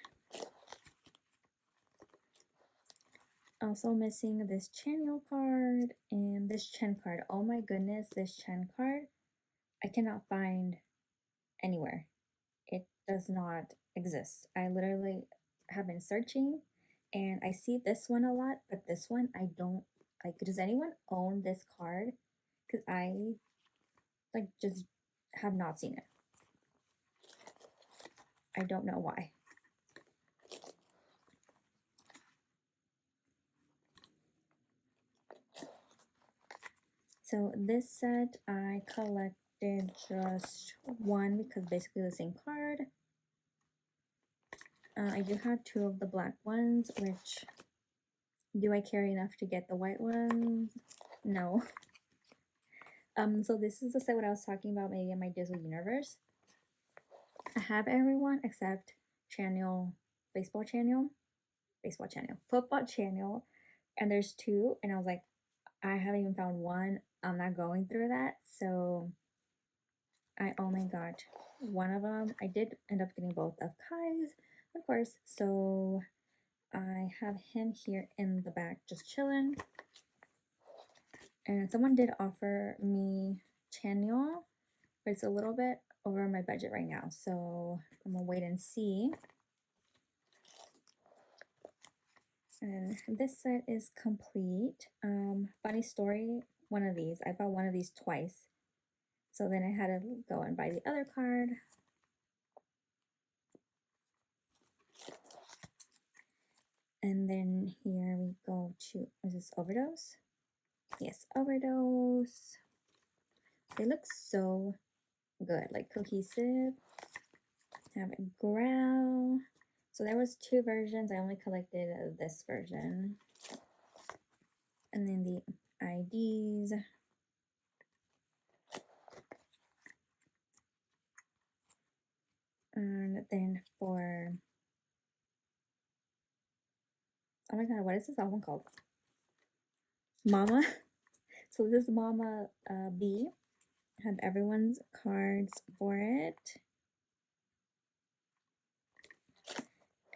Also missing this Chanyeol card and this Chen card. Oh my goodness, this Chen card I cannot find anywhere. It does not exist. I literally have been searching and I see this one a lot, but this one I don't like. Does anyone own this card? Because I like just have not seen it. I don't know why. So this set I collected just one because basically the same card. I do have two of the black ones, which do I carry enough to get the white ones? No. So this is the set what I was talking about maybe in my Dizzle universe. I have everyone except Chanyeol, football Chanyeol, and there's two, and I was like, I haven't even found one. I'm not going through that, so I only got one of them. I did end up getting both of Kai's, of course, so I have him here in the back just chilling. And someone did offer me Chanyeol, but it's a little bit over my budget right now, so I'm gonna wait and see. And this set is complete. Funny story, one of these, I bought one of these twice. So then I had to go and buy the other card. And then here we go to, is this Overdose? Yes, Overdose. They look so good, like cohesive. Have a Growl. So there was 2 versions. I only collected this version. And then the IDs. And then for, oh my god, what is this album called? Mama. So this is Mama B. I have everyone's cards for it.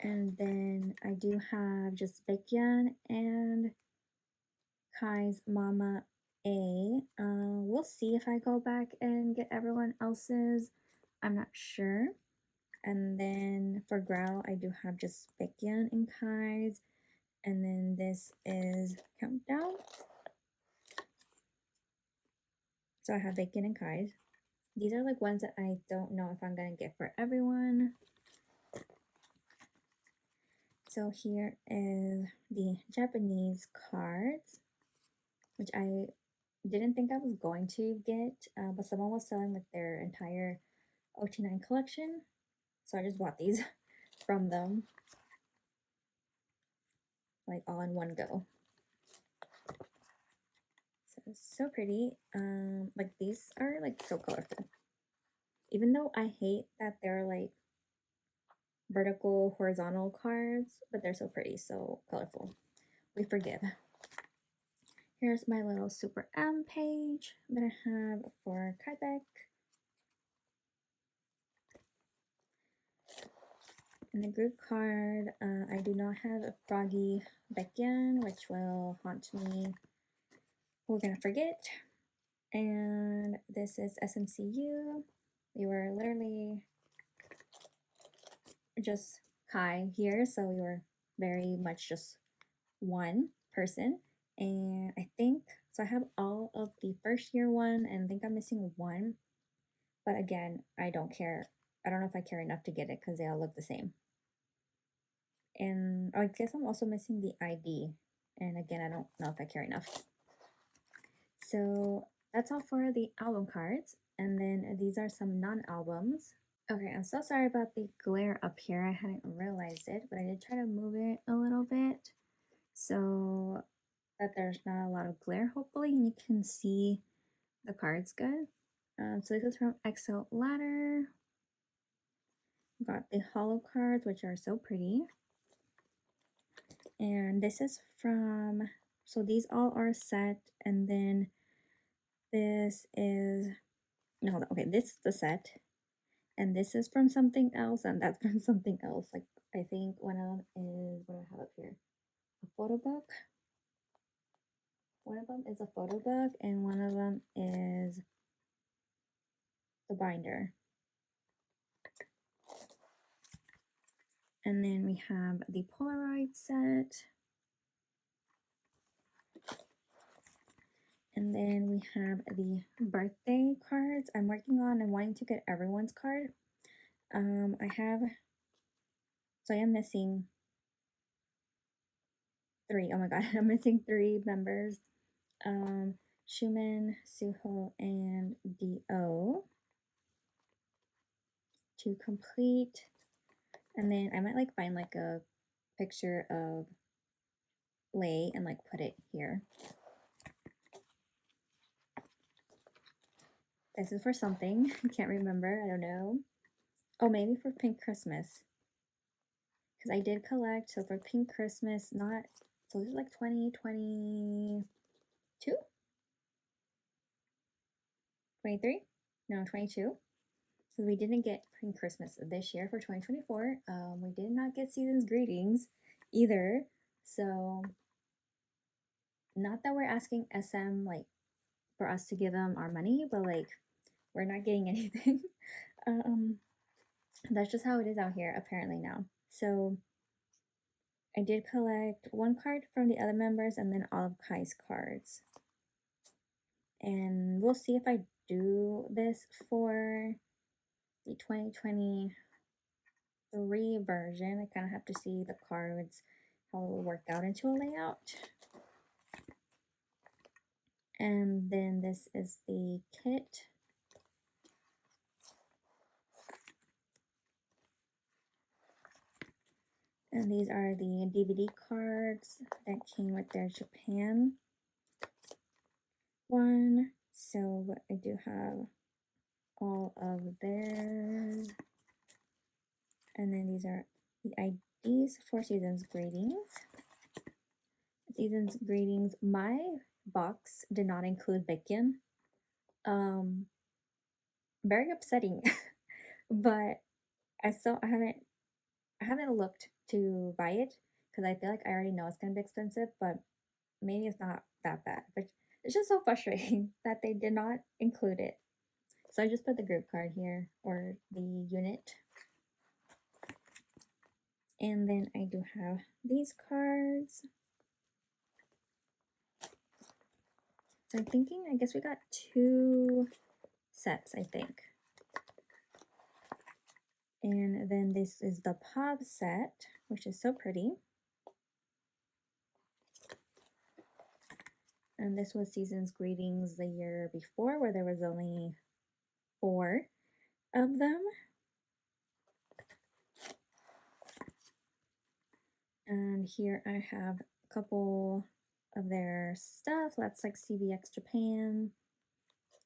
And then I do have just Baekhyun and Kai's Mama A. We'll see if I go back and get everyone else's. I'm not sure. And then for Growl, I do have just Baekhyun and Kai's. And then this is Countdown. So I have Baekhyun and Kai's. These are like ones that I don't know if I'm going to get for everyone. So here is the Japanese cards, which I didn't think I was going to get, but someone was selling like their entire OT9 collection. So I just bought these from them, like all in one go. So it's so pretty. Like these are like so colorful. Even though I hate that they're like vertical, horizontal cards, but they're so pretty, so colorful. We forgive. Here's my little Super M page that I have for Quebec. In the group card, I do not have a Froggy Baekhyun, which will haunt me. We're gonna forget. And this is SMCU. We were literally just Kai here, so we were very much just one person. And I think, so I have all of the first year one, and I think I'm missing one. But again, I don't care. I don't know if I care enough to get it because they all look the same. And I guess I'm also missing the ID. And again, I don't know if I care enough. So that's all for the album cards. And then these are some non-albums. Okay, I'm so sorry about the glare up here. I hadn't realized it, but I did try to move it a little bit so that there's not a lot of glare, hopefully, and you can see the cards good. So this is from EXO Ladder. Got the holo cards, which are so pretty. And this is from, so these all are set, and then this is, no, hold on, okay, this is the set, and this is from something else, and that's from something else. Like, I think one of them is, what do I have up here? A photo book. One of them is a photo book, and one of them is the binder. And then we have the Polaroid set. And then we have the birthday cards. I'm working on and wanting to get everyone's card. I have, so I am missing 3. Oh my god, I'm missing 3 members. Schumann, Suho, and Do to complete. And then I might like find like a picture of Lay and like put it here. This is for something. I can't remember. I don't know. Oh, maybe for Pink Christmas. Because I did collect. So for Pink Christmas, not. So this is like 2022? 23? No, 22. So we didn't get Pink Christmas this year for 2024. We did not get Season's Greetings either. So not that we're asking SM like for us to give them our money, but like we're not getting anything. That's just how it is out here apparently now. So I did collect 1 card from the other members and then all of Kai's cards. And we'll see if I do this for the 2023 version. I kind of have to see the cards how it will work out into a layout. And then this is the kit. And these are the DVD cards that came with their Japan one. So I do have all of theirs. And then these are the IDs for Season's Greetings. Season's Greetings. My box did not include bacon. Very upsetting. But I haven't looked to buy it because I feel like I already know it's gonna be expensive, but maybe it's not that bad. But it's just so frustrating that they did not include it. So I just put the group card here, or the unit. And then I do have these cards. So I'm thinking, I guess we got 2 sets, I think. And then this is the Pop set, which is so pretty. And this was Season's Greetings the year before, where there was only 4 of them. And here I have a couple of their stuff. That's like CBX Japan.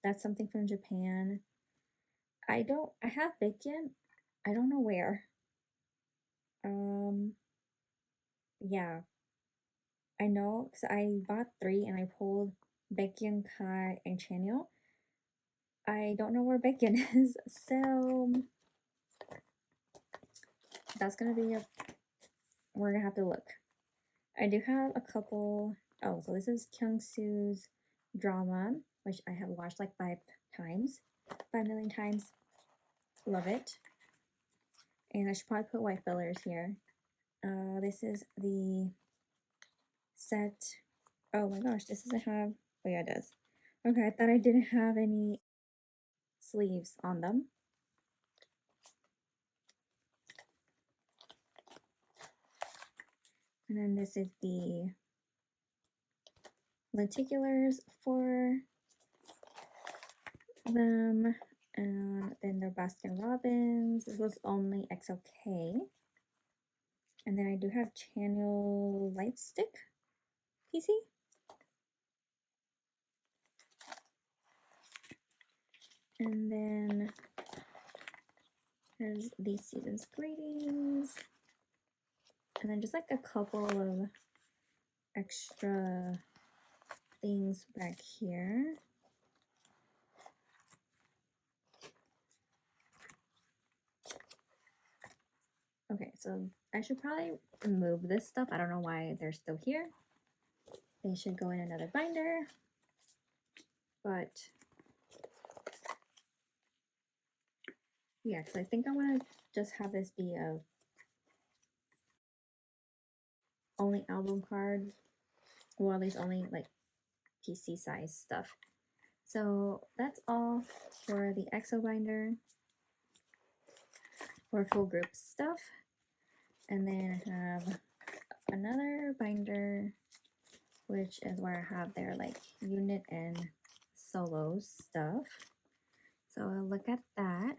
That's something from Japan. I have bacon. I don't know where. Yeah. I know because I bought 3 and I pulled bacon, Kai, and Chanel. I don't know where bacon is, so that's gonna be we're gonna have to look. I do have a couple. Oh, so this is Kyung-soo's drama, which I have watched like 5 million times. Love it. And I should probably put white fillers here. This is the set. Oh my gosh, this doesn't have. Oh yeah, it does. Okay, I thought I didn't have any sleeves on them. And then this is the lenticulars for them. And then they're Baskin Robbins. This was only XOK. And then I do have Channel Light Stick PC. And then here's the Season's Greetings. And then just like a couple of extra things back here. Okay, so I should probably remove this stuff. I don't know why they're still here. They should go in another binder. But yeah, because I think I want to just have this be a only album cards. Well, at least only like PC size stuff. So that's all for the EXO binder for full group stuff. And then I have another binder, which is where I have their like unit and solo stuff. So I'll look at that.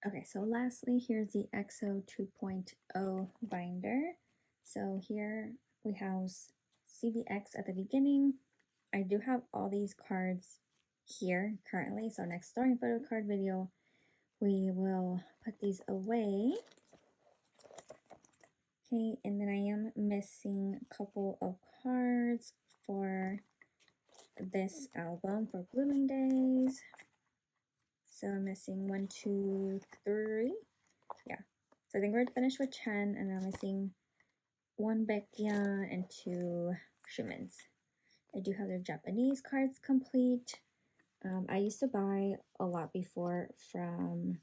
Okay, so lastly, here's the EXO 2.0 binder. So here we have CBX at the beginning. I do have all these cards here currently. So next story photo card video, we will put these away. Okay, and then I am missing a couple of cards for this album for Blooming Days. So I'm missing 1, 2, 3. Yeah. So I think we're finished with Chen, and I'm missing 1 Baekhyun and 2 Shumins. I do have their Japanese cards complete. I used to buy a lot before from.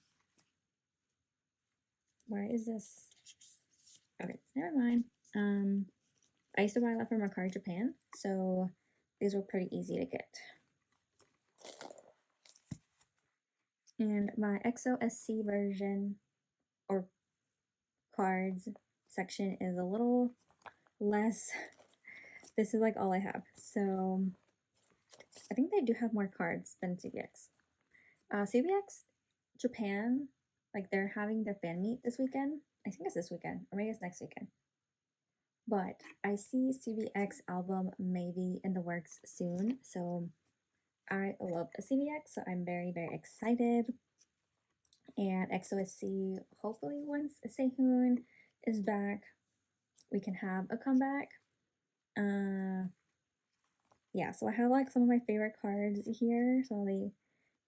Where is this? Okay, never mind. I used to buy a lot from Mercari Japan, so these were pretty easy to get. And my EXO SC version or cards section is a little less. This is like all I have. So I think they do have more cards than CBX. CBX Japan, like they're having their fan meet this weekend. I think it's this weekend, or maybe it's next weekend. But I see CBX album maybe in the works soon. So I love CBX, so I'm very, very excited. And XOSC, hopefully once Sehun is back, we can have a comeback. Yeah, so I have like some of my favorite cards here. So the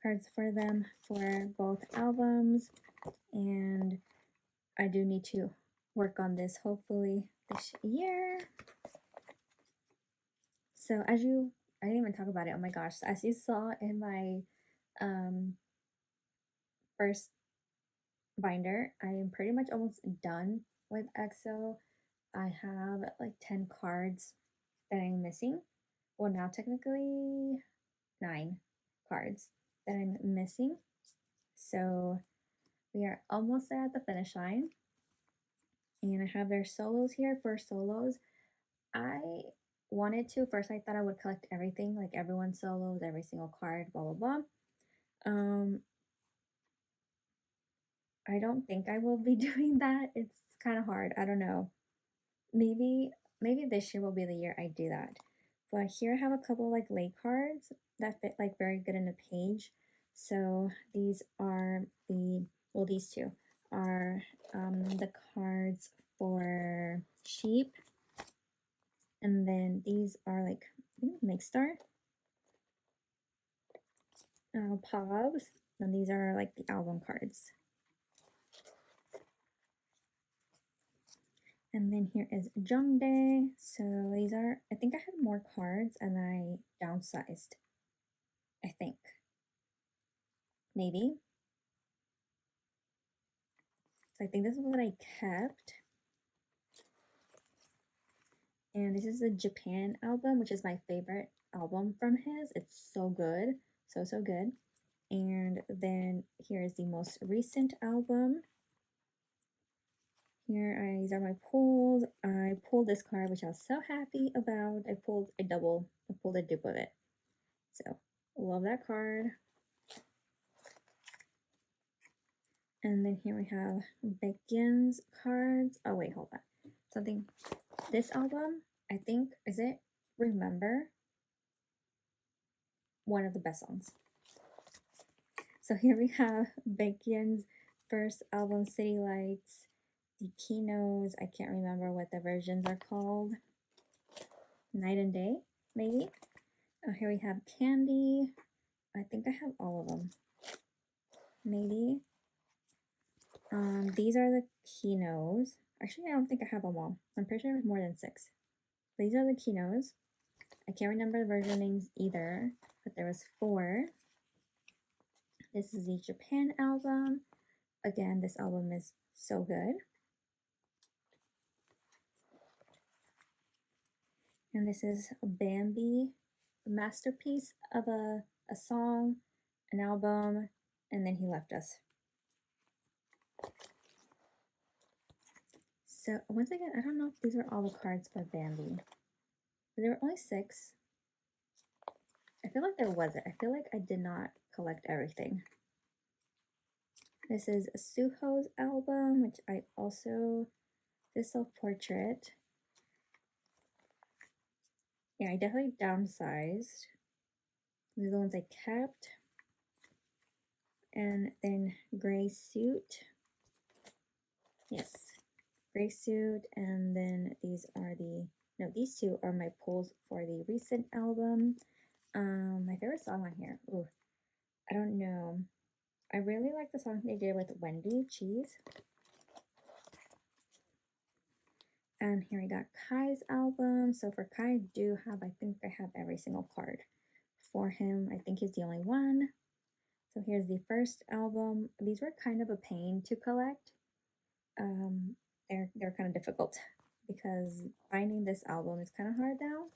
cards for them for both albums. And I do need to work on this hopefully this year. So I didn't even talk about it. Oh my gosh. As you saw in my first binder, I am pretty much almost done with EXO. I have like 10 cards that I'm missing. Well, now technically 9 cards that I'm missing. So we are almost there at the finish line. And I have their solos here. For solos, I wanted to. First, I thought I would collect everything, like everyone's solos, every single card, blah, blah, blah. I don't think I will be doing that. It's kind of hard. I don't know. Maybe this year will be the year I do that. But here I have a couple like lay cards that fit like very good in a page. So these are these two are the cards for Sheep. And then these are like, I think Mixstar. Pobs. And these are like the album cards. And then here is Jungdae. So these are, I think I had more cards and I downsized. I think. Maybe. So I think this is what I kept. And this is the Japan album, which is my favorite album from his. It's so good. So, so good. And then here is the most recent album. Here, these are my pulls. I pulled this card, which I was so happy about. I pulled a dupe of it. So, love that card. And then here we have Baekhyun's cards. Oh, wait, hold on. Something. This album, I think, is it Remember? One of the best songs. So here we have Baekhyun's first album, City Lights. The Kinos, I can't remember what the versions are called. Night and Day, maybe. Here we have Candy. I think I have all of them. Maybe. These are the Kinos. Actually, I don't think I have them all. I'm pretty sure I have more than 6. These are the Kinos. I can't remember the version names either, but there was 4. This is the Japan album. Again, this album is so good. And this is Bambi, a masterpiece of a song, an album, and then he left us. So once again, I don't know if these are all the cards for Bambi. But there were only 6. I feel like there wasn't. I feel like I did not collect everything. This is Suho's album, which I also did self-portrait. Yeah, I definitely downsized. These are the ones I kept. And then Gray Suit. Yes, Gray Suit. And then these are these 2 are my pulls for the recent album. My favorite song on here. Ooh, I don't know. I really like the song they did with Wendy Cheese. And here we got Kai's album. So for Kai, I think I have every single card for him. I think he's the only one. So here's the first album. These were kind of a pain to collect. They're kind of difficult because finding this album is kind of hard now.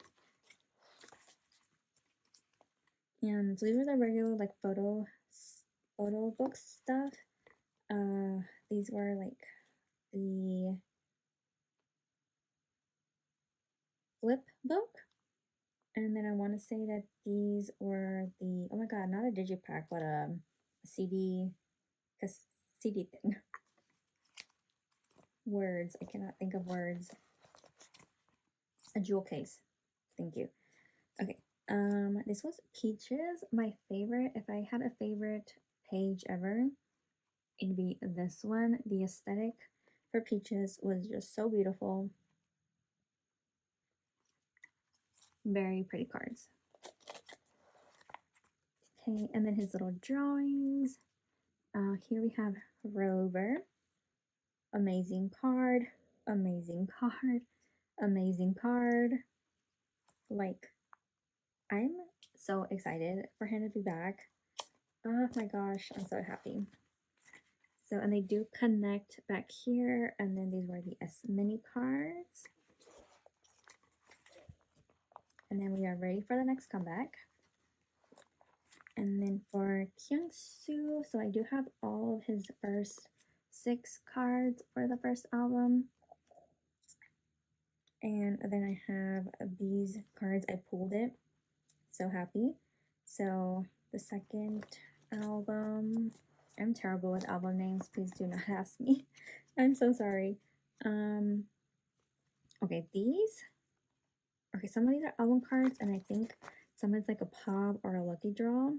And so these were the regular like photo book stuff. These were like the flip book. And then I want to say that these were the, oh my god, not a digipack, but a CD, CD thing. Words, I cannot think of words. A jewel case. Thank you. Okay, this was Peaches, my favorite. If I had a favorite page ever, it'd be this one. The aesthetic for Peaches was just so beautiful. Very pretty cards. Okay, and then his little drawings. Here we have Rover. Amazing card, amazing card, amazing card. Like, I'm so excited for him to be back. Oh my gosh, I'm so happy. So, and they do connect back here, and then these were the SHINee cards. And then we are ready for the next comeback. And then for Kyungsu, so I do have all of his first 6 cards for the first album. And then I have these cards. I pulled it. So happy. So the second album, I'm terrible with album names. Please do not ask me. I'm so sorry. Okay, some of these are album cards, and I think some is like a pop or a lucky draw.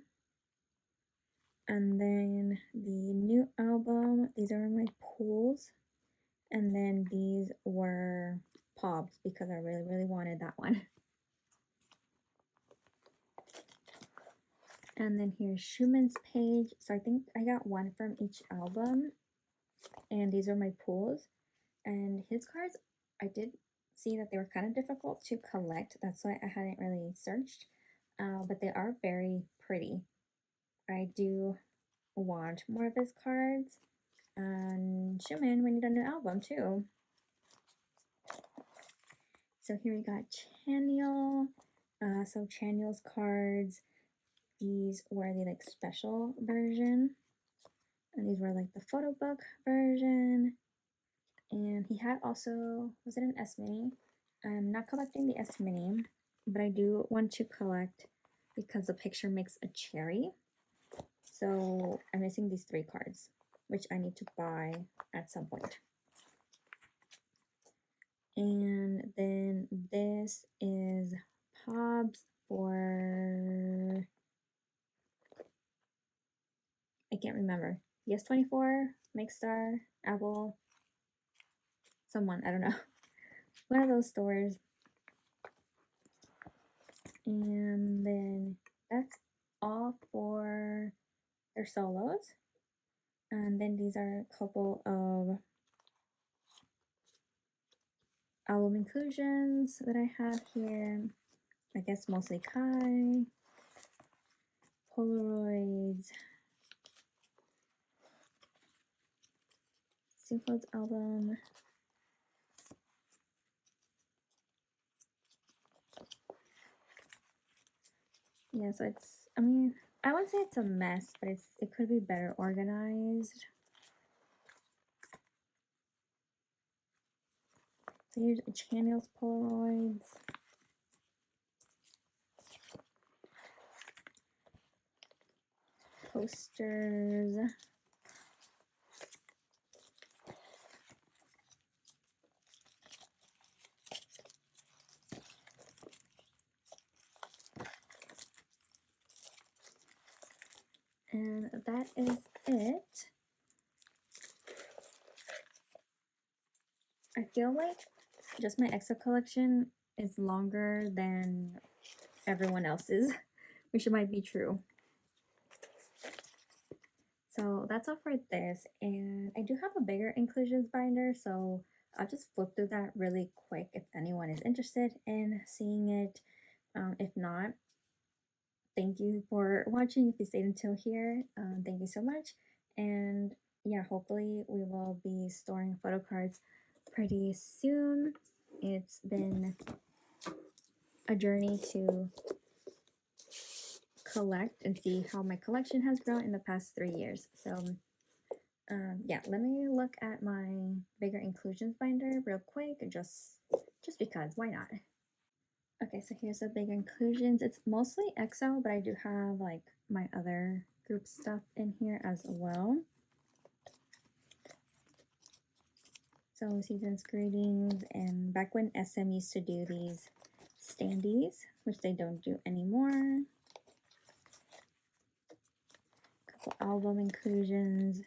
And then the new album, these are my pulls. And then these were pops because I really, really wanted that one. And then here's Schumann's page. So I think I got one from each album. And these are my pulls. And his cards, I did see that they were kind of difficult to collect. That's why I hadn't really searched. But they are very pretty. I do want more of his cards. And Schumann, we need a new album too. So here we got Chanyeol. So Chanyeol's cards, these were the like special version. And these were like the photo book version. And he had also, was it an SHINee? I'm not collecting the SHINee, but I do want to collect because the picture makes a cherry. So I'm missing these 3 cards, which I need to buy at some point. And then this is Pobs for, I can't remember. Yes24, Makestar, Apple, someone, I don't know. One of those stores. And then that's all for their solos. And then these are a couple of album inclusions that I have here. I guess mostly Kai, Polaroids, Seafood's album. Yeah, so it's, I mean, I wouldn't say it's a mess, but it could be better organized. So here's Chanyeol's Polaroids. Posters. And that is it. I feel like just my EXO collection is longer than everyone else's, which might be true. So that's all for this. And I do have a bigger inclusions binder, so I'll just flip through that really quick if anyone is interested in seeing it. If not, thank you for watching. If you stayed until here, thank you so much. And yeah, hopefully we will be storing photo cards pretty soon. It's been a journey to collect and see how my collection has grown in the past 3 years. So yeah, let me look at my bigger inclusions binder real quick, just because, why not? Okay, so here's the big inclusions. It's mostly EXO, but I do have like my other group stuff in here as well. So season's greetings, and back when SM used to do these standees, which they don't do anymore. Couple album inclusions.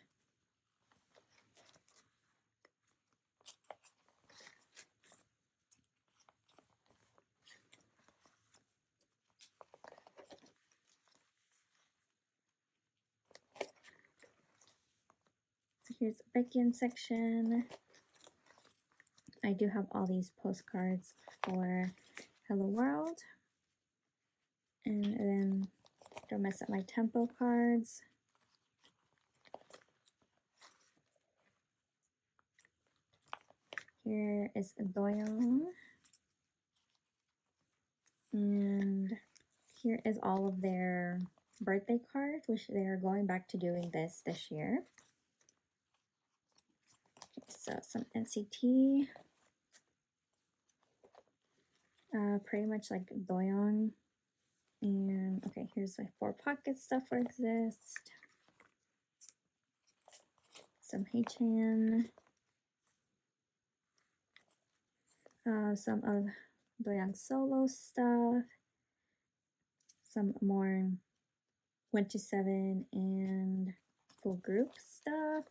So here's the Baekhyun section. I do have all these postcards for Hello World. And then don't mess up my tempo cards. Here is Doyoung. And here is all of their birthday cards, which they are going back to doing this year. So some NCT. Pretty much like Doyoung. And okay, here's my 4 pocket stuff for Exist. Some Haechan. Some of Doyoung solo stuff. Some more 127 and full group stuff.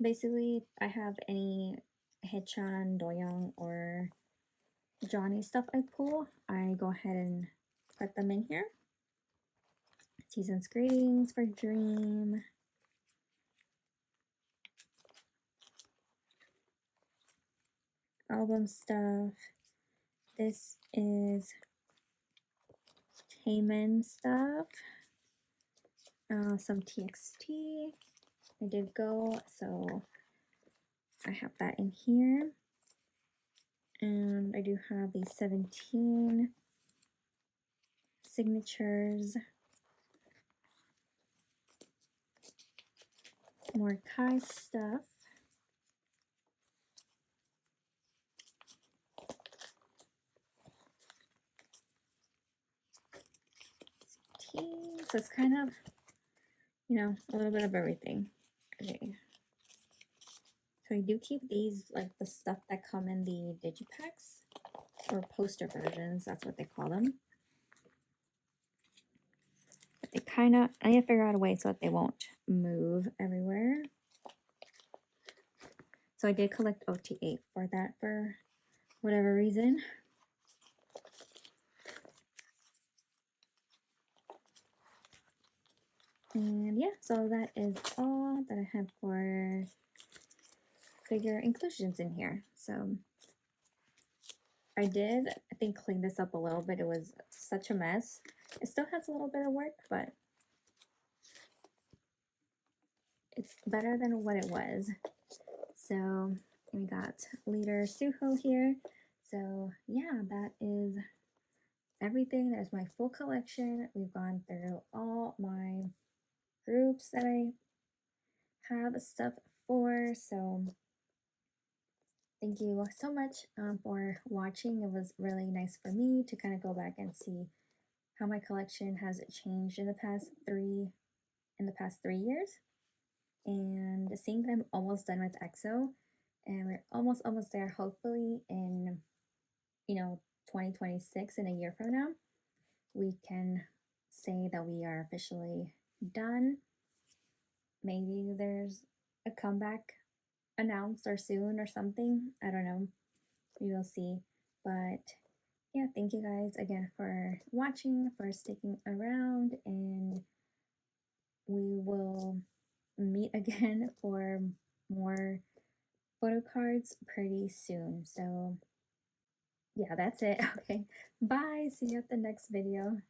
Basically, I have any Haechan, Doyoung, or Johnny stuff I pull, I go ahead and put them in here. Season's greetings for Dream. Album stuff. This is Taemin stuff. Some TXT. I did go, so I have that in here. And I do have these 17 signatures. More Kai stuff. So it's kind of, you know, a little bit of everything. Okay. So I do keep these, like the stuff that come in the digipacks or poster versions, that's what they call them. But they kind of, I need to figure out a way so that they won't move everywhere. So I did collect OT8 for that for whatever reason. And yeah, so that is all that I have for figure inclusions in here. So I did, I think, clean this up a little bit. It was such a mess. It still has a little bit of work, but it's better than what it was. So we got leader Suho here. So yeah, that is everything. There's my full collection. We've gone through all my groups that I have stuff for. So thank you so much for watching. It was really nice for me to kind of go back and see how my collection has changed in the past 3 years, and seeing that I'm almost done with EXO, and we're almost there. Hopefully, in 2026, in a year from now, we can say that we are officially done. Maybe there's a comeback announced or soon or something. I don't know. We will see. But yeah, thank you guys again for watching, for sticking around, and we will meet again for more photo cards pretty soon. So yeah, that's it. Okay, bye. See you at the next video.